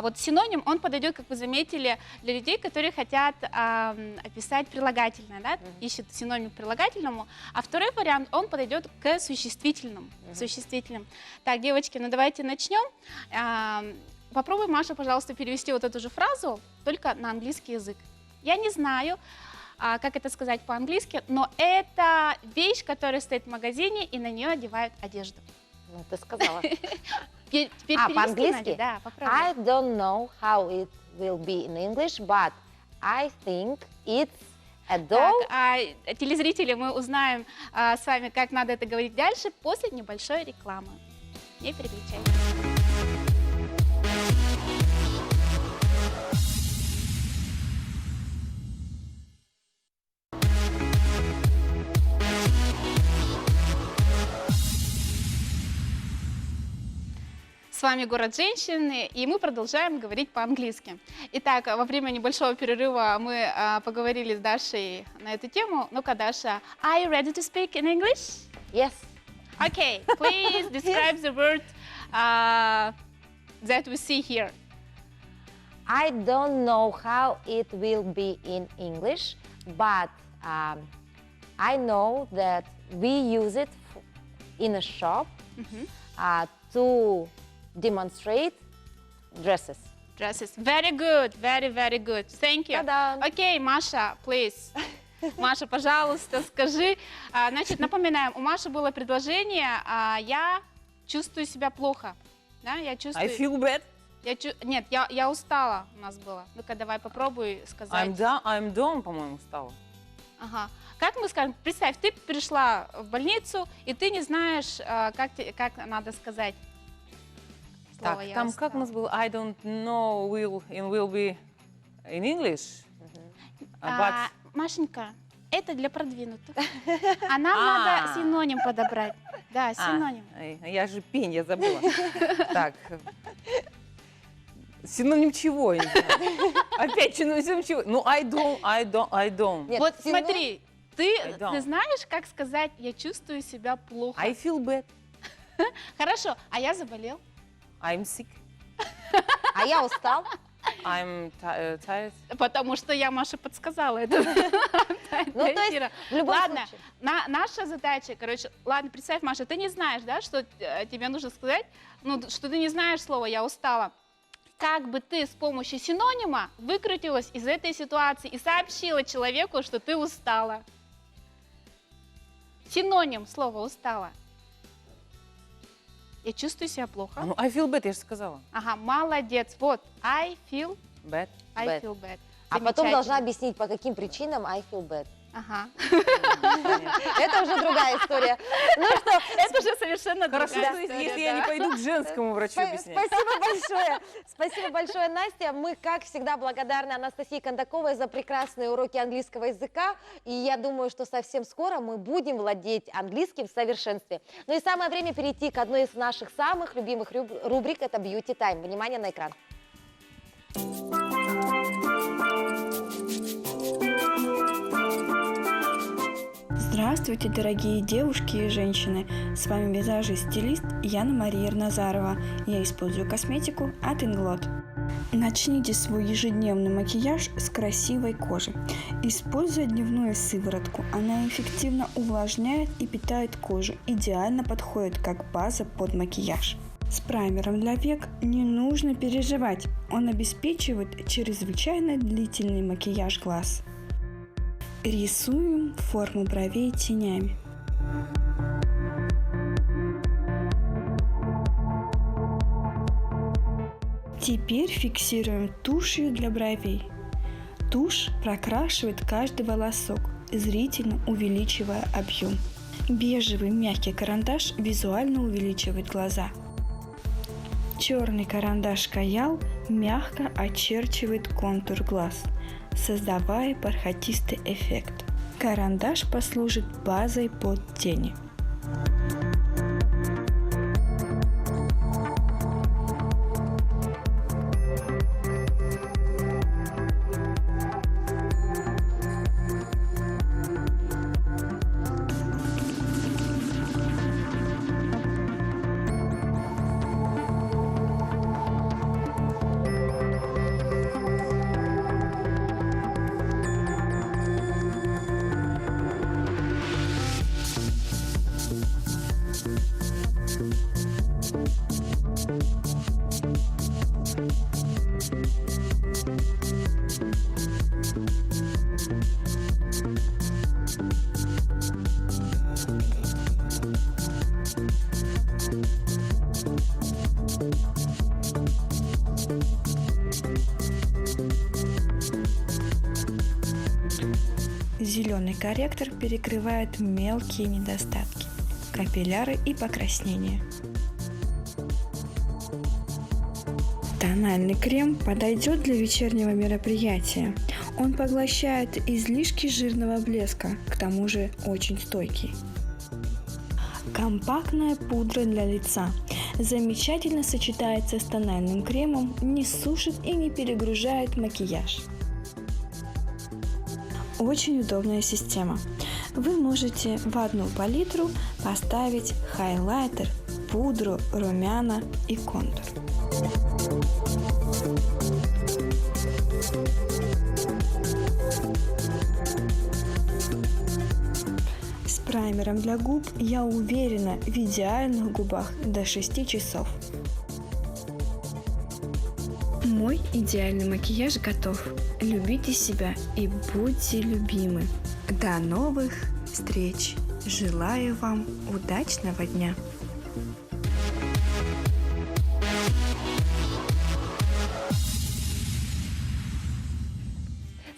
Speaker 3: вот синоним, он подойдет, как вы заметили, для людей, которые хотят описать прилагательное, да, ищут синоним к прилагательному. А второй вариант, он подойдет к существительным. Существительным. Так, девочки, ну давайте начнем. Попробуй, Маша, пожалуйста, перевести вот эту же фразу, только на английский язык. Я не знаю, как это сказать по-английски, но это вещь, которая стоит в магазине, и на нее одевают одежду.
Speaker 2: Ну, ты сказала.
Speaker 3: Теперь
Speaker 2: по-английски?
Speaker 3: Да, попробуй.
Speaker 2: I don't know how it will be in English, but I think it's a doll.
Speaker 3: Так, телезрители, мы узнаем с вами, как надо это говорить дальше, после небольшой рекламы. Не переключайтесь. С вами «Город женщин», и мы продолжаем говорить по-английски. Итак, во время небольшого перерыва мы поговорили с Дашей на эту тему. Ну-ка, Даша, are you ready to speak in English?
Speaker 2: Yes.
Speaker 3: Okay, please describe the word that we see here.
Speaker 2: I don't know how it will be in English, but I know that we use it in a shop to demonstrate dresses.
Speaker 3: Dresses. Very good, very, very good. Thank you.
Speaker 2: Та-дам.
Speaker 3: Окей, Маша, please. Маша, пожалуйста, скажи. Значит, напоминаем, у Маши было предложение, я чувствую себя плохо. Да, я чувствую...
Speaker 1: I feel bad.
Speaker 3: Нет, я устала у нас было. Ну-ка, давай попробуй сказать.
Speaker 1: I'm down, по-моему, стала.
Speaker 3: Ага. Как мы скажем, представь, ты пришла в больницу, и ты не знаешь, как надо сказать.
Speaker 1: Так,
Speaker 3: Слово «я
Speaker 1: там
Speaker 3: устала».
Speaker 1: как у нас было? I don't know will be in English. But
Speaker 3: Машенька, это для продвинутых. А нам надо синоним подобрать. Да, синоним.
Speaker 1: Я же пень, я забыла. Так. Синоним чего? Я не знаю. Опять синоним чего? Ну, I don't.
Speaker 2: Нет,
Speaker 3: Вот
Speaker 2: синоним-
Speaker 3: смотри, ты
Speaker 1: don't.
Speaker 3: знаешь, как сказать «я чувствую себя плохо»?
Speaker 1: I feel bad.
Speaker 3: Хорошо, а я заболел?
Speaker 1: I'm sick.
Speaker 2: А я устал.
Speaker 1: I'm tired.
Speaker 3: Потому что я Маше подсказала это.
Speaker 2: Ну, то есть, в любом
Speaker 3: Ладно,
Speaker 2: случае.
Speaker 3: наша задача, короче, ладно, представь, Маша, ты не знаешь, да, что тебе нужно сказать, ну, что ты не знаешь слова «я устала». Как бы ты с помощью синонима выкрутилась из этой ситуации и сообщила человеку, что ты устала? Синоним слова «устала». Я чувствую себя плохо.
Speaker 1: Ну, I feel bad, я же сказала.
Speaker 3: Ага, молодец. Вот, I feel
Speaker 1: Bad.
Speaker 2: Bad.
Speaker 3: bad.
Speaker 2: А потом
Speaker 3: Замечательно.
Speaker 2: должна объяснить, по каким причинам I feel bad.
Speaker 3: Ага.
Speaker 2: Это уже другая история. Ну что,
Speaker 3: Это уже совершенно
Speaker 1: Хорошо,
Speaker 3: другая
Speaker 1: что
Speaker 3: история,
Speaker 1: если я не
Speaker 3: да.
Speaker 1: пойду к женскому врачу объяснять.
Speaker 2: спасибо большое. Спасибо большое, Настя. Мы, как всегда, благодарны Анастасии Кондаковой за прекрасные уроки английского языка. И я думаю, что совсем скоро мы будем владеть английским в совершенстве. Ну и самое время перейти к одной из наших самых любимых рубрик. Это Beauty Time. Внимание на экран.
Speaker 9: Здравствуйте, дорогие девушки и женщины! С вами визажист-стилист Яна Мария Ерназарова. Я использую косметику от Inglot. Начните свой ежедневный макияж с красивой кожи. Используя дневную сыворотку, она эффективно увлажняет и питает кожу, идеально подходит как база под макияж. С праймером для век не нужно переживать, он обеспечивает чрезвычайно длительный макияж глаз. Рисуем форму бровей тенями. Теперь фиксируем тушью для бровей. Тушь прокрашивает каждый волосок, зрительно увеличивая объем. Бежевый мягкий карандаш визуально увеличивает глаза. Черный карандаш Каял мягко очерчивает контур глаз, создавая бархатистый эффект. Карандаш послужит базой под тени. Зеленый корректор перекрывает мелкие недостатки, капилляры и покраснения. Тональный крем подойдет для вечернего мероприятия. Он поглощает излишки жирного блеска, к тому же очень стойкий. Компактная пудра для лица замечательно сочетается с тональным кремом, не сушит и не перегружает макияж. Очень удобная система. Вы можете в одну палитру поставить хайлайтер, пудру, румяна и контур. С праймером для губ я уверена в идеальных губах до 6 часов. Мой идеальный макияж готов. Любите себя и будьте любимы. До новых встреч! Желаю вам удачного дня!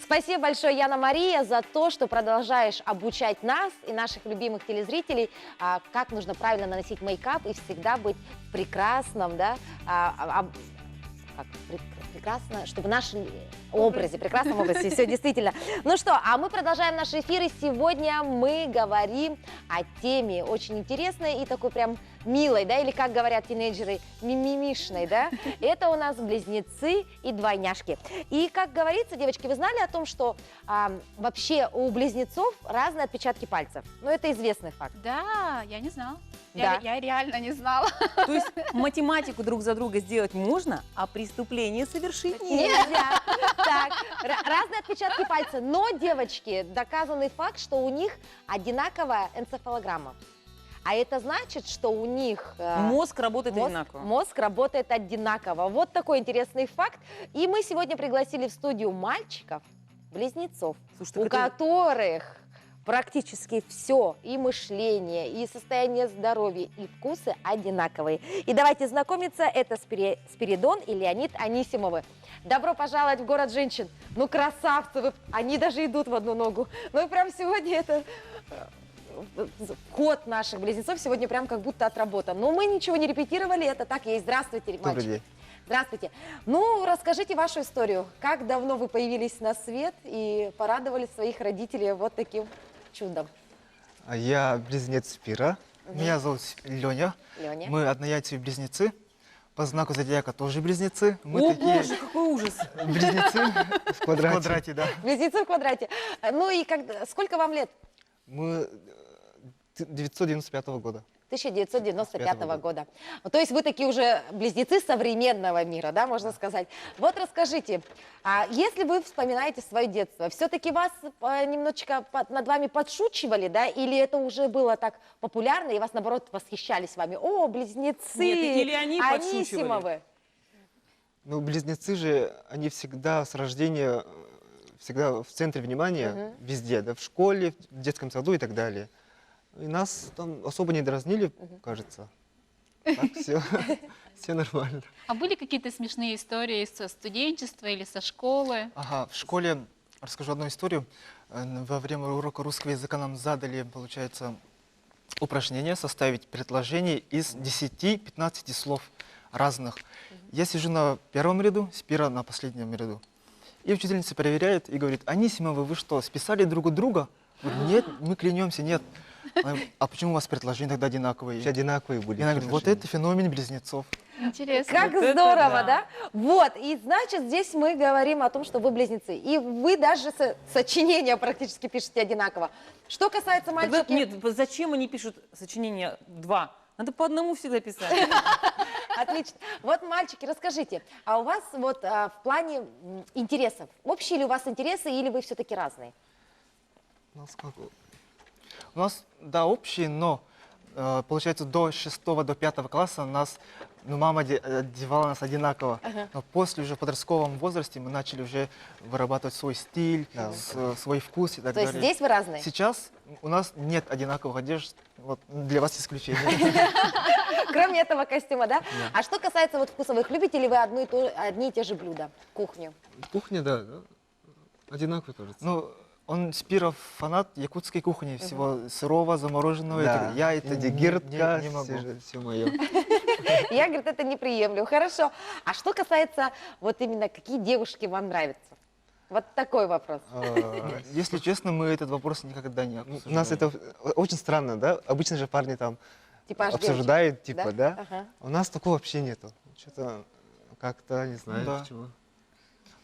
Speaker 2: Спасибо большое, Яна Мария, за то, что продолжаешь обучать нас и наших любимых телезрителей, как нужно правильно наносить мейкап и всегда быть в прекрасном, да, прекрасно, чтобы в нашем образе, прекрасном образе, все действительно. Ну что, а мы продолжаем наши эфиры. Сегодня мы говорим о теме очень интересной и такой прям милой, да, или как говорят тинейджеры, мимимишной, да. Это у нас близнецы и двойняшки. И как говорится, девочки, вы знали о том, что вообще у близнецов разные отпечатки пальцев? Ну, это известный факт.
Speaker 3: Да, я не знала.
Speaker 2: Да.
Speaker 3: Я реально не знала.
Speaker 1: То есть математику друг за друга сделать можно, а преступление совершить нет.
Speaker 2: Нельзя. Так, разные отпечатки пальца. Но, девочки, доказанный факт, что у них одинаковая энцефалограмма. А это значит, что у них
Speaker 1: Мозг работает одинаково.
Speaker 2: Мозг работает одинаково. Вот такой интересный факт. И мы сегодня пригласили в студию мальчиков, близнецов,
Speaker 1: Слушай,
Speaker 2: у которых практически все, и мышление, и состояние здоровья, и вкусы одинаковые. И давайте знакомиться, это Спиридон и Леонид Анисимовы. Добро пожаловать в город женщин. Ну, красавцы, они даже идут в одну ногу. Ну и прям сегодня это код наших близнецов сегодня прям как будто отработан. Но мы ничего не репетировали, это так есть. Здравствуйте, мальчики.
Speaker 10: Добрый день.
Speaker 2: Здравствуйте. Ну, расскажите вашу историю. Как давно вы появились на свет и порадовали своих родителей вот таким чудом?
Speaker 10: Я близнец Спира. Меня зовут Леня.
Speaker 2: Леня.
Speaker 10: Мы однояйцевые близнецы. По знаку зодиака тоже близнецы. Мы
Speaker 1: О,
Speaker 10: такие
Speaker 1: боже, какой ужас!
Speaker 10: близнецы в квадрате, да.
Speaker 2: Близнецы в квадрате. Ну и сколько вам лет?
Speaker 10: Мы 1995 года.
Speaker 2: 1995 года. То есть вы такие уже близнецы современного мира, да, можно сказать. Вот расскажите, если вы вспоминаете свое детство, все-таки вас немножечко над вами подшучивали, да, или это уже было так популярно, и вас, наоборот, восхищались вами? О, близнецы!
Speaker 1: Нет, или они
Speaker 2: Анисимовы.
Speaker 10: Ну, близнецы же, они всегда с рождения, всегда в центре внимания, везде, да, в школе, в детском саду и так далее. И нас там особо не дразнили, кажется. Так, все нормально.
Speaker 3: А были какие-то смешные истории со студенчества или со школы?
Speaker 10: Ага, в школе, расскажу одну историю. Во время урока русского языка нам задали, получается, упражнение составить предложение из 10-15 слов разных. Я сижу на первом ряду, Спира на последнем ряду. И учительница проверяет и говорит: Анисимовы, вы что, списали друг у друга? Нет, мы клянемся, нет. А почему у вас предложения тогда одинаковые?
Speaker 8: Все одинаковые были.
Speaker 10: И она говорит: вот это феномен близнецов.
Speaker 3: Интересно.
Speaker 2: Как
Speaker 1: Вот это
Speaker 2: здорово,
Speaker 1: да.
Speaker 2: да? Вот, и значит, здесь мы говорим о том, что вы близнецы. И вы даже сочинения практически пишете одинаково. Что касается мальчиков...
Speaker 1: Нет, зачем они пишут сочинение 2? Надо по одному всегда писать.
Speaker 2: Отлично. Вот, мальчики, расскажите, а у вас вот в плане интересов, общие ли у вас интересы или вы все-таки разные?
Speaker 10: У нас, да, общие, но Получается, до 6 до 5 класса нас, ну, мама одевала нас одинаково. Но после уже в подростковом возрасте мы начали уже вырабатывать свой стиль, свой вкус и так
Speaker 2: То есть
Speaker 10: далее.
Speaker 2: здесь вы разные?
Speaker 10: Сейчас у нас нет одинаковых одежд. Вот для вас исключение.
Speaker 2: Кроме этого костюма, да? А что касается вот вкусовых, любите ли вы одни и те же блюда, кухню?
Speaker 11: Кухня, да, одинаково, кажется.
Speaker 10: Ну, он Спиров фанат якутской кухни, всего сырого, замороженного.
Speaker 11: Да.
Speaker 10: Я это
Speaker 11: Дегиртка,
Speaker 10: не могу.
Speaker 11: все мое.
Speaker 2: Я, говорит, это не приемлю. Хорошо. А что касается вот именно, какие девушки вам нравятся? Вот такой вопрос.
Speaker 10: Если честно, мы этот вопрос никогда не
Speaker 11: У
Speaker 10: обсуждали.
Speaker 11: нас это очень странно, да? Обычно же парни там
Speaker 2: Типаж
Speaker 11: обсуждают,
Speaker 2: девочек,
Speaker 11: типа, да?
Speaker 2: Ага.
Speaker 11: У нас такого вообще нету. Что-то как-то, не знаю,
Speaker 10: Да.
Speaker 11: почему.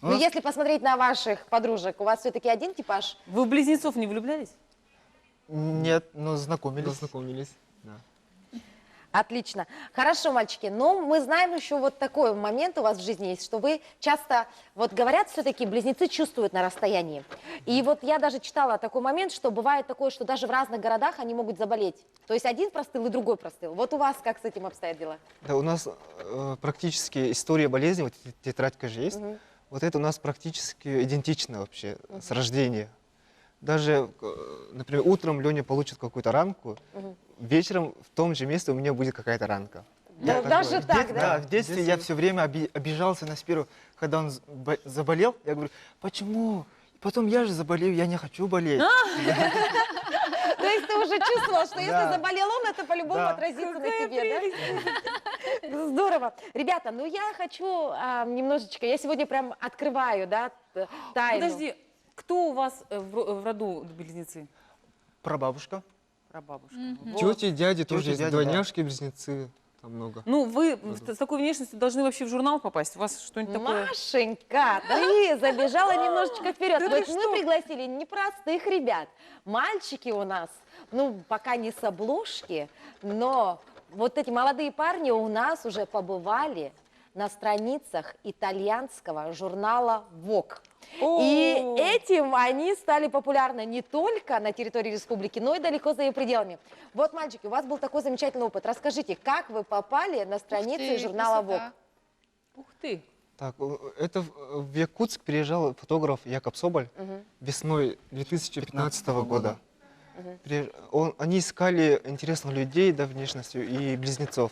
Speaker 2: Ну, если посмотреть на ваших подружек, у вас все-таки один типаж?
Speaker 1: Вы в близнецов не влюблялись?
Speaker 10: Нет, но знакомились.
Speaker 11: Познакомились, да.
Speaker 2: Отлично. Хорошо, мальчики. Но мы знаем еще вот такой момент у вас в жизни есть, что вы часто, вот говорят все-таки, близнецы чувствуют на расстоянии. И вот я даже читала такой момент, что бывает такое, что даже в разных городах они могут заболеть. То есть один простыл и другой простыл. Вот у вас как с этим обстоят дела?
Speaker 11: Да, у нас практически история болезни, вот тетрадка же есть, вот это у нас практически идентично вообще с рождения. Даже, например, утром Леня получит какую-то ранку, вечером в том же месте у меня будет какая-то ранка.
Speaker 2: Да, даже так, да?
Speaker 10: Да, в детстве я все время обижался на Спиру, когда он заболел. Я говорю, почему? Потом я же заболею, я не хочу болеть.
Speaker 2: То есть ты уже чувствовал, что если
Speaker 10: Да.
Speaker 2: заболел он, это по-любому
Speaker 10: Да.
Speaker 2: отразится на тебе, да? Здорово. Ребята, ну я хочу немножечко, я сегодня прям открываю, да, тайну.
Speaker 1: Подожди, кто у вас в роду близнецы?
Speaker 10: Прабабушка.
Speaker 1: Прабабушка.
Speaker 11: Тети, дяди тоже есть,
Speaker 10: дяди,
Speaker 11: двойняшки, близнецы, там много.
Speaker 1: Ну, вы с такой внешностью должны вообще в журнал попасть. У вас что-нибудь такое...
Speaker 2: Машенька, ты забежала немножечко вперед.
Speaker 1: Да
Speaker 2: Вот
Speaker 1: ты
Speaker 2: мы
Speaker 1: что?
Speaker 2: пригласили непростых ребят. Мальчики у нас, ну, пока не с обложки, но вот эти молодые парни у нас уже побывали на страницах итальянского журнала Vogue. И этим они стали популярны не только на территории республики, но и далеко за ее пределами. Вот, мальчики, у вас был такой замечательный опыт. Расскажите, как вы попали на страницы журнала Vogue?
Speaker 1: Ух ты!
Speaker 11: Так, это в Якутск приезжал фотограф Якоб Соболь весной 2015 года. Они искали интересных людей, да, внешностью и близнецов.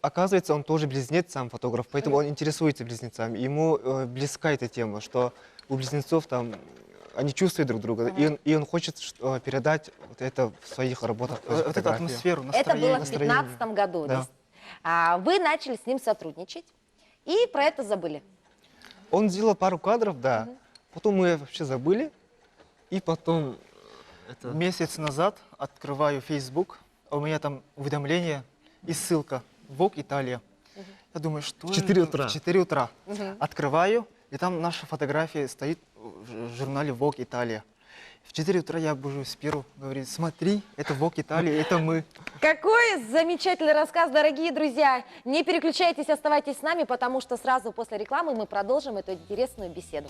Speaker 11: Оказывается, он тоже близнец, сам фотограф, поэтому он интересуется близнецами. Ему близка эта тема, что у близнецов там они чувствуют друг друга, и он хочет передать вот это в своих работах.
Speaker 10: Вот эту атмосферу,
Speaker 2: Это было
Speaker 10: настроение.
Speaker 2: в 2015 году.
Speaker 11: Да.
Speaker 2: То есть, вы начали с ним сотрудничать и про это забыли.
Speaker 11: Он сделал пару кадров, да, потом мы вообще забыли, и потом...
Speaker 10: Месяц назад открываю Facebook, у меня там уведомление и ссылка Vogue Италия. Я думаю, что
Speaker 11: В 4
Speaker 10: это?
Speaker 11: утра.
Speaker 10: В 4 утра. Открываю, и там наша фотография стоит в журнале Vogue Италия. В 4 утра я бужу Спиру, говорит, смотри, это Vogue Италия, это мы.
Speaker 2: Какой замечательный рассказ, дорогие друзья. Не переключайтесь, оставайтесь с нами, потому что сразу после рекламы мы продолжим эту интересную беседу.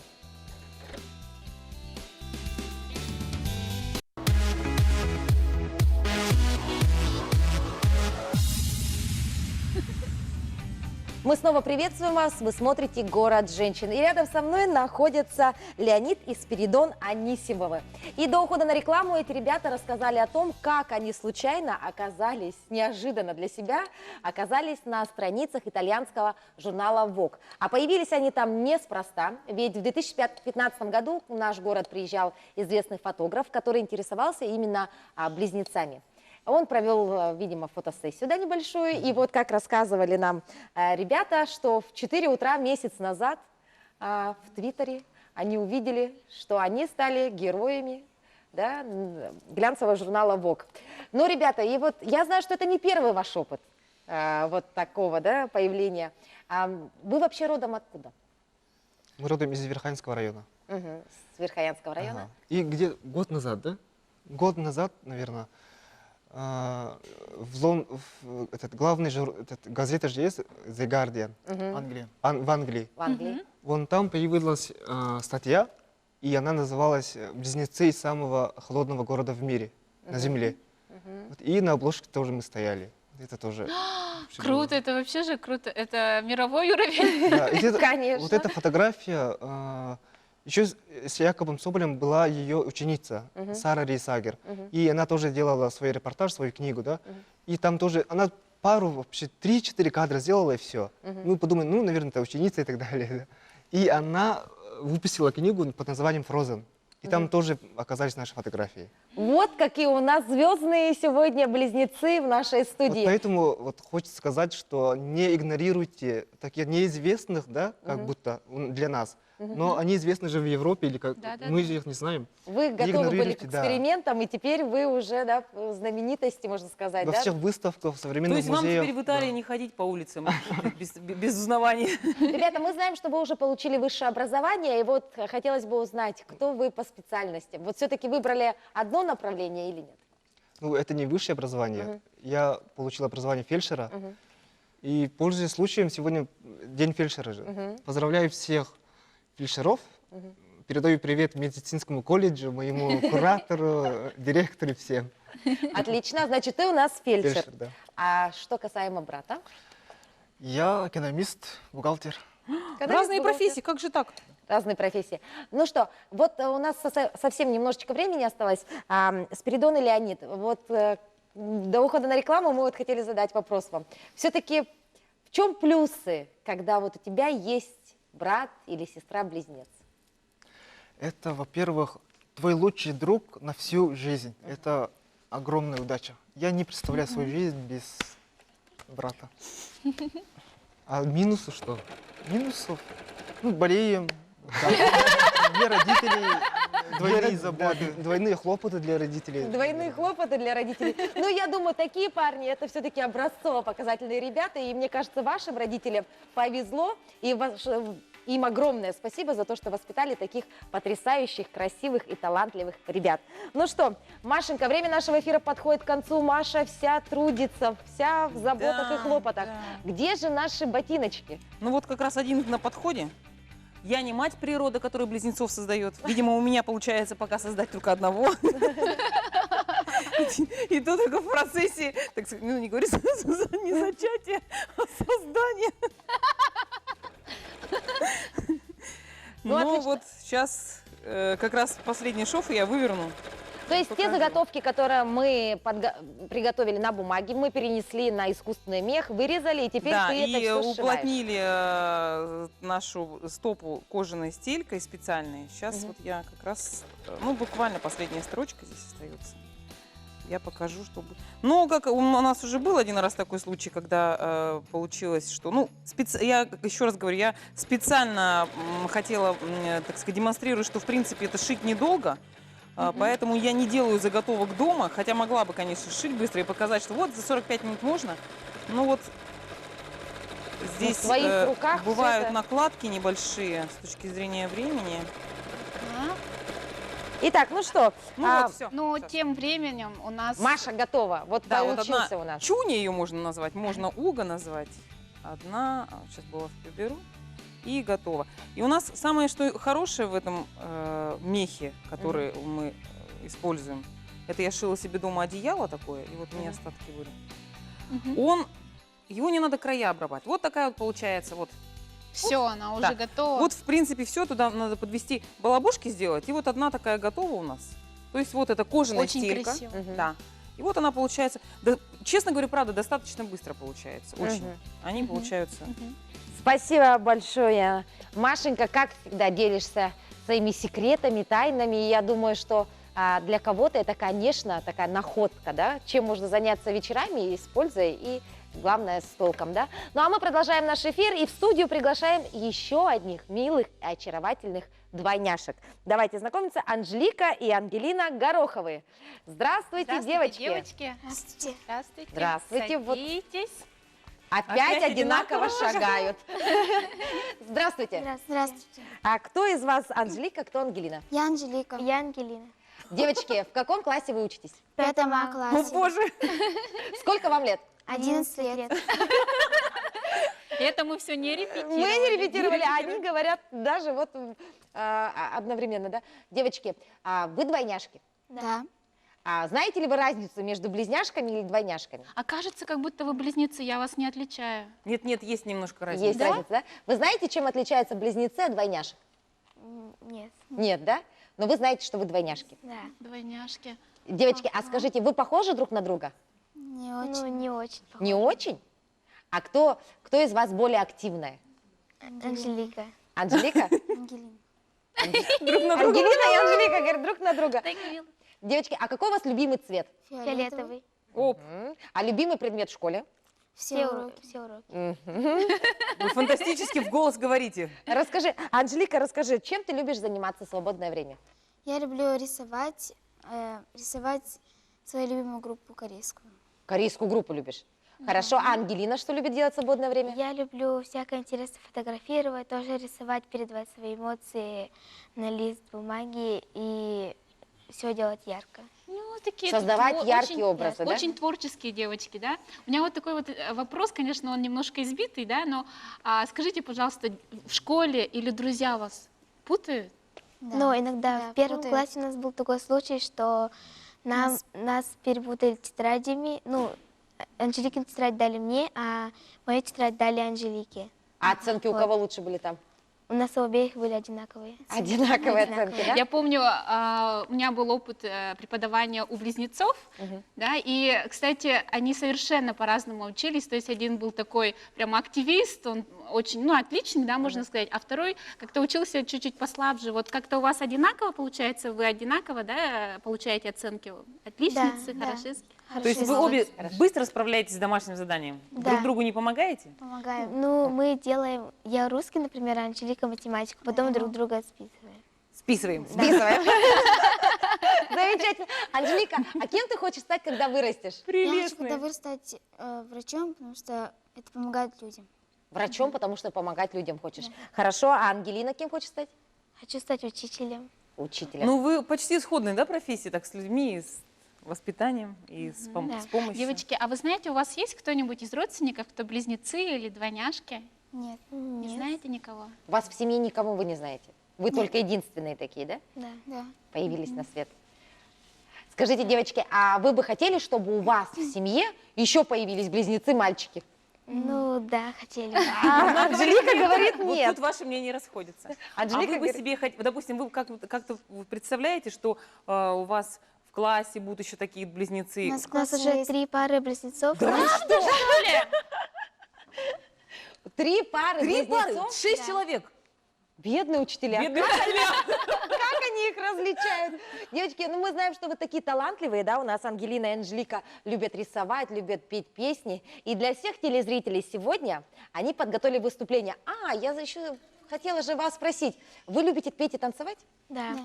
Speaker 2: Мы снова приветствуем вас, вы смотрите «Город женщин». И рядом со мной находятся Леонид и Спиридон Анисимовы. И до ухода на рекламу эти ребята рассказали о том, как они случайно оказались, неожиданно для себя, оказались на страницах итальянского журнала Vogue. А появились они там неспроста, ведь в 2015 году в наш город приезжал известный фотограф, который интересовался именно близнецами. Он провел, видимо, фотосессию, да, небольшую, и вот как рассказывали нам ребята, что в 4 утра месяц назад в Твиттере они увидели, что они стали героями, да, глянцевого журнала Vogue. Ну, ребята, и вот я знаю, что это не первый ваш опыт вот такого, да, появления. Вы вообще родом откуда?
Speaker 11: Мы родом из Верхоянского района.
Speaker 2: С Верхоянского района?
Speaker 11: Ага. И где год назад, да? Год назад, наверное, этот главный газета же есть, The Guardian,
Speaker 10: Англия.
Speaker 11: в Англии.
Speaker 2: В Англии.
Speaker 11: Вон там появилась статья, и она называлась «Близнецы из самого холодного города в мире, на Земле». Вот, и на обложке тоже мы стояли. Это тоже... вообще было.
Speaker 3: Круто, это вообще же круто. Это мировой уровень.
Speaker 11: Да, и
Speaker 2: Конечно.
Speaker 11: Вот эта фотография, еще с Якобом Соболем была ее ученица Сара Рейсагер. И она тоже делала свой репортаж, свою книгу, да. И там тоже, она пару, вообще 3-4 кадра сделала и все. Мы подумали, ну, наверное, это ученица и так далее. Да. И она выпустила книгу под названием «Frozen». И там тоже оказались наши фотографии.
Speaker 2: Вот какие у нас звездные сегодня близнецы в нашей
Speaker 11: Вот
Speaker 2: студии.
Speaker 11: поэтому вот хочется сказать, что не игнорируйте таких неизвестных, да, как будто для нас. Но они известны же в Европе, или как мы же их не знаем.
Speaker 2: Вы
Speaker 11: Не
Speaker 2: готовы были к
Speaker 11: игнорируйте, да.
Speaker 2: экспериментам, и теперь вы уже, да, знаменитости, можно сказать,
Speaker 11: Во
Speaker 2: да?
Speaker 11: всех выставках,
Speaker 1: То
Speaker 11: современных
Speaker 1: есть вам
Speaker 11: музеях.
Speaker 1: теперь в Италии не ходить по улицам без узнавания?
Speaker 2: Ребята, мы знаем, что вы уже получили высшее образование, и вот хотелось бы узнать, кто вы по специальности. Вот все-таки выбрали одно направление или нет?
Speaker 11: Ну, это не высшее образование. Я получил образование фельдшера. И, пользуясь случаем, сегодня день фельдшера же. Поздравляю всех фельдшеров. Передаю привет медицинскому колледжу, моему куратору, директору, всем.
Speaker 2: Отлично, значит, ты у нас фельдшер.
Speaker 11: Фельдшер, да.
Speaker 2: А что касаемо брата?
Speaker 10: Я экономист, бухгалтер.
Speaker 1: Разные профессии, как же так?
Speaker 2: Разные профессии. Ну что, вот у нас совсем немножечко времени осталось. Спиридон и Леонид, вот до ухода на рекламу мы вот хотели задать вопрос вам. Все-таки в чем плюсы, когда вот у тебя есть брат или сестра-близнец?
Speaker 10: Это, во-первых, твой лучший друг на всю жизнь. Это огромная удача. Я не представляю свою жизнь без брата. А минусы что? Минусов? Ну, болеем. Две родителей, двойные заботы.
Speaker 11: Двойные хлопоты для родителей.
Speaker 2: Двойные хлопоты для родителей. Ну, я думаю, такие парни, это все-таки образцово-показательные ребята, и мне кажется, вашим родителям повезло, и им огромное спасибо за то, что воспитали таких потрясающих, красивых и талантливых ребят. Ну что, Машенька, время нашего эфира подходит к концу. Маша вся трудится, вся в заботах и хлопотах.
Speaker 1: Да.
Speaker 2: Где же наши ботиночки?
Speaker 1: Ну вот как раз один на подходе. Я не мать природы, которая близнецов создает. Видимо, у меня получается пока создать только одного. И то только в процессе, так сказать, ну не говорится, не зачатия, а создания.
Speaker 2: Ну,
Speaker 1: Ну
Speaker 2: отлично.
Speaker 1: вот сейчас как раз последний шов я выверну.
Speaker 2: То есть те заготовки, которые мы приготовили на бумаге, мы перенесли на искусственный мех, вырезали, и теперь
Speaker 1: Да,
Speaker 2: ты это
Speaker 1: и
Speaker 2: все сшиваешь.
Speaker 1: уплотнили нашу стопу кожаной стелькой специальной. Сейчас вот я как раз, ну буквально последняя строчка здесь остается. Я покажу, чтобы... Ну, как у нас уже был один раз такой случай, когда получилось, что... Ну, я еще раз говорю, я специально хотела, так сказать, демонстрировать, что, в принципе, это шить недолго. Поэтому я не делаю заготовок дома, хотя могла бы, конечно, шить быстро и показать, что вот за 45 минут можно. Но вот здесь
Speaker 2: в твоих руках
Speaker 1: бывают
Speaker 2: всё это-
Speaker 1: накладки небольшие с точки зрения времени.
Speaker 2: Итак, ну что,
Speaker 1: Ну вот, все.
Speaker 3: Но тем временем у нас...
Speaker 2: Маша готова. Вот
Speaker 1: Да, вот
Speaker 2: получился
Speaker 1: одна
Speaker 2: у нас.
Speaker 1: Чуня ее можно назвать, можно Уга назвать. Одна, сейчас булавку беру, и готово. И у нас самое что хорошее в этом мехе, который мы используем, это я шила себе дома одеяло такое, и вот мне остатки были. Его не надо края обрабатывать. Вот такая вот получается вот.
Speaker 3: Все, она уже
Speaker 1: Да.
Speaker 3: готова.
Speaker 1: Вот в принципе все, туда надо подвести балабушки сделать, и вот одна такая готова у нас. То есть вот это кожаная
Speaker 3: Очень
Speaker 1: стелька.
Speaker 3: красиво.
Speaker 1: Да. И вот она получается, да, честно говоря, правда, достаточно быстро получается. Очень. Они получаются.
Speaker 2: Спасибо большое. Машенька, как всегда, делишься своими секретами, тайнами. И я думаю, что для кого-то это, конечно, такая находка, да, чем можно заняться вечерами, используя и, главное, с толком, да. Ну, а мы продолжаем наш эфир и в студию приглашаем еще одних милых и очаровательных двойняшек. Давайте знакомиться. Анжелика и Ангелина Гороховы. Здравствуйте, девочки.
Speaker 5: Здравствуйте.
Speaker 3: Здравствуйте.
Speaker 2: Здравствуйте. Вот
Speaker 3: Садитесь.
Speaker 2: опять одинаково шагают. Здравствуйте.
Speaker 5: Здравствуйте.
Speaker 2: А кто из вас Анжелика, кто Ангелина?
Speaker 5: Я Анжелика. Я Ангелина.
Speaker 2: Девочки, в каком классе вы учитесь?
Speaker 5: В 5
Speaker 1: О
Speaker 5: классе.
Speaker 1: боже!
Speaker 2: Сколько вам лет?
Speaker 5: 11 лет.
Speaker 3: Это мы все не репетировали.
Speaker 2: Мы не репетировали, а они говорят даже вот одновременно, да? Девочки, вы двойняшки.
Speaker 5: Да.
Speaker 2: А знаете ли вы разницу между близняшками или двойняшками?
Speaker 3: А кажется, как будто вы близнецы, я вас не отличаю.
Speaker 1: Нет, нет, есть немножко разница.
Speaker 2: Есть разница, да? Вы знаете, чем отличаются близнецы от двойняшек?
Speaker 5: Нет.
Speaker 2: Нет, да? Но вы знаете, что вы двойняшки.
Speaker 5: Да.
Speaker 3: Двойняшки.
Speaker 2: Девочки, а скажите, вы похожи друг на друга?
Speaker 5: Не очень. Ну, не очень.
Speaker 2: Не очень? А кто из вас более активная?
Speaker 5: Анжелика.
Speaker 2: Анжелика?
Speaker 5: Ангелина.
Speaker 2: Ангелина и Анжелика говорят друг на друга. Девочки, а какой у вас любимый цвет?
Speaker 5: Фиолетовый.
Speaker 2: А любимый предмет в школе?
Speaker 5: Все уроки. Все уроки.
Speaker 1: Вы фантастически в голос говорите.
Speaker 2: Расскажи, Анжелика, расскажи, чем ты любишь заниматься в свободное время?
Speaker 5: Я люблю рисовать свою любимую группу корейскую.
Speaker 2: Корейскую группу любишь? Хорошо, а Ангелина что любит делать в свободное время?
Speaker 5: Я люблю всякое интересное фотографировать, тоже рисовать, передавать свои эмоции на лист бумаги и все делать ярко.
Speaker 3: Ну, такие
Speaker 2: Создавать яркие
Speaker 3: очень,
Speaker 2: образы, да?
Speaker 3: Очень творческие девочки, да? У меня вот такой вот вопрос, конечно, он немножко избитый, да, но скажите, пожалуйста, в школе или друзья вас путают?
Speaker 5: Да. Но иногда в первом классе у нас был такой случай, что нас перепутали тетрадями. Ну, Анжеликину тетрадь дали мне, а мою тетрадь дали Анжелике.
Speaker 2: А оценки у кого лучше были там?
Speaker 5: У нас у обеих были одинаковые.
Speaker 2: Одинаковые оценки, да?
Speaker 3: Я помню, у меня был опыт преподавания у близнецов, да, и, кстати, они совершенно по-разному учились, то есть один был такой прямо активист, он очень, ну, отличный, да, можно сказать, а второй как-то учился чуть-чуть послабже. Вот как-то у вас одинаково получается, вы одинаково, да, получаете оценки? Отличницы,
Speaker 5: Да,
Speaker 3: хорошистки?
Speaker 1: То есть вы обе быстро справляетесь с домашним заданием?
Speaker 5: Да.
Speaker 1: Друг другу не помогаете?
Speaker 5: Помогаем. Ну, мы делаем, я русский, например, а Анжелика математику, потом друг друга списываем.
Speaker 1: Списываем.
Speaker 2: Списываем. Замечательно. Анжелика, а кем ты хочешь стать, когда вырастешь?
Speaker 5: Я хочу, когда вырасту, стать врачом, потому что это помогает людям.
Speaker 2: Врачом, потому что помогать людям хочешь. Хорошо, а Ангелина кем хочешь стать?
Speaker 5: Хочу стать учителем.
Speaker 2: Учителем.
Speaker 1: Ну, вы почти сходные, да, профессии, так, с людьми, с воспитанием и с помощью.
Speaker 3: Девочки, а вы знаете, у вас есть кто-нибудь из родственников, кто близнецы или двойняшки?
Speaker 5: Нет.
Speaker 3: Не знаете никого?
Speaker 2: У вас в семье никого вы не знаете? Вы только единственные такие, да?
Speaker 5: Да. Да.
Speaker 2: Появились на свет. Скажите, девочки, а вы бы хотели, чтобы у вас в семье еще появились близнецы-мальчики?
Speaker 5: Ну да, хотели.
Speaker 2: А Анжелика говорит
Speaker 1: Вот
Speaker 2: нет.
Speaker 1: тут ваши мнения расходятся.
Speaker 2: Анжелика
Speaker 1: А вы бы
Speaker 2: говорит-
Speaker 1: себе, допустим, вы как-то вы представляете, что у вас в классе будут еще такие близнецы?
Speaker 5: У нас в классе уже 3 пары близнецов.
Speaker 1: Да вы что?
Speaker 2: 3 пары
Speaker 1: 3 пары,
Speaker 2: близнецов?
Speaker 1: 6 человек.
Speaker 2: Бедные учителя.
Speaker 1: Бедные
Speaker 2: Как
Speaker 1: учителя.
Speaker 2: Как они их различают? Девочки, ну мы знаем, что вы такие талантливые, да, у нас Ангелина и Анжелика любят рисовать, любят петь песни. И для всех телезрителей сегодня они подготовили выступление. А, я еще хотела же вас спросить, вы любите петь и танцевать?
Speaker 5: Да.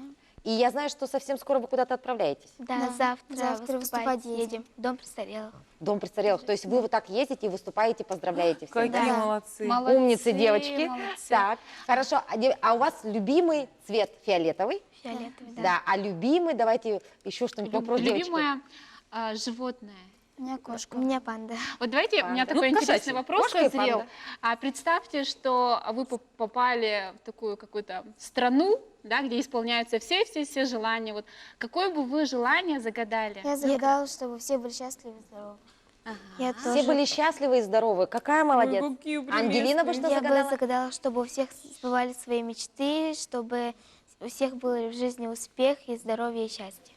Speaker 2: И я знаю, что совсем скоро вы куда-то отправляетесь.
Speaker 5: Да, завтра выступать едем. Дом престарелых.
Speaker 2: Дом престарелых. То есть вы вот так ездите и выступаете, поздравляете всех.
Speaker 1: Какие
Speaker 2: да?
Speaker 1: молодцы.
Speaker 2: Умницы, девочки.
Speaker 3: молодцы.
Speaker 2: Так, хорошо. А у вас любимый цвет фиолетовый?
Speaker 5: Фиолетовый, да.
Speaker 2: Да. А любимый, давайте еще что-нибудь вопрос, девочки.
Speaker 3: Любимое животное?
Speaker 5: У меня кошка. У меня панда.
Speaker 3: Вот давайте, у меня
Speaker 2: Панда.
Speaker 3: такой
Speaker 1: Ну,
Speaker 3: интересный
Speaker 1: кошачий.
Speaker 3: вопрос
Speaker 2: Кошка и
Speaker 3: созрел.
Speaker 2: панда.
Speaker 3: Представьте, что вы попали в такую какую-то страну, да, где исполняются все желания. Вот какое бы вы желание загадали?
Speaker 5: Я загадала, чтобы все были счастливы и здоровы. Я
Speaker 2: Все
Speaker 5: тоже.
Speaker 2: были счастливы и здоровы. Какая молодец.
Speaker 1: Ой, какие
Speaker 2: Ангелина бы что
Speaker 5: Я бы
Speaker 2: загадала?
Speaker 5: загадала, чтобы у всех сбывались свои мечты, чтобы у всех был в жизни успех и здоровье и счастье.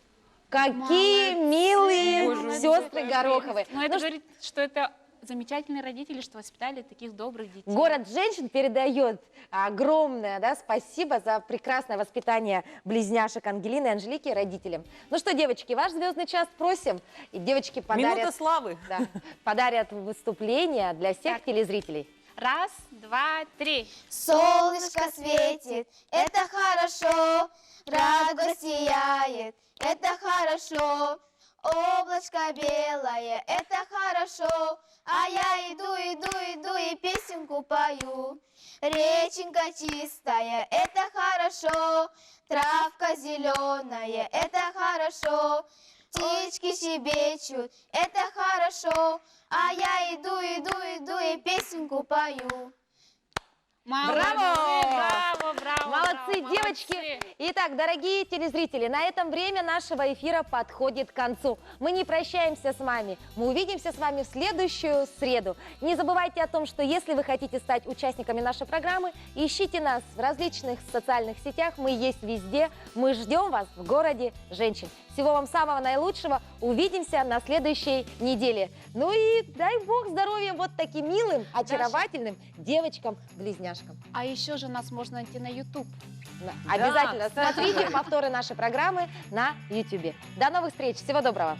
Speaker 2: Какие милые
Speaker 1: Боже,
Speaker 2: сестры Гороховы.
Speaker 3: Но это
Speaker 2: Ну,
Speaker 3: говорит, что это замечательные родители, что воспитали таких добрых детей.
Speaker 2: Город женщин передает огромное, да, спасибо за прекрасное воспитание близняшек Ангелины и Анжелики родителям. Ну что, девочки, ваш звездный час просим. И девочки
Speaker 1: Минута
Speaker 2: подарят,
Speaker 1: славы.
Speaker 2: да, подарят выступление для всех телезрителей.
Speaker 3: 1, 2, 3.
Speaker 5: Солнышко светит, это хорошо, радуга сияет, это хорошо, облачко белое, это хорошо, а я иду и песенку пою. Реченька чистая, это хорошо, травка зеленая, это хорошо, птички щебечут, это хорошо, а я иду и песенку пою.
Speaker 3: Браво!
Speaker 2: Молодцы,
Speaker 3: браво,
Speaker 2: девочки!
Speaker 3: молодцы.
Speaker 2: Итак, дорогие телезрители, на этом время нашего эфира подходит к концу. Мы не прощаемся с вами. Мы увидимся с вами в следующую среду. Не забывайте о том, что если вы хотите стать участниками нашей программы, ищите нас в различных социальных сетях. Мы есть везде. Мы ждем вас в городе женщин. Всего вам самого наилучшего. Увидимся на следующей неделе. Ну и дай бог здоровья вот таким милым, очаровательным девочкам-близняшкам.
Speaker 3: А еще же нас можно найти на YouTube.
Speaker 2: Обязательно
Speaker 1: кстати.
Speaker 2: смотрите повторы нашей программы на YouTube. До новых встреч. Всего доброго.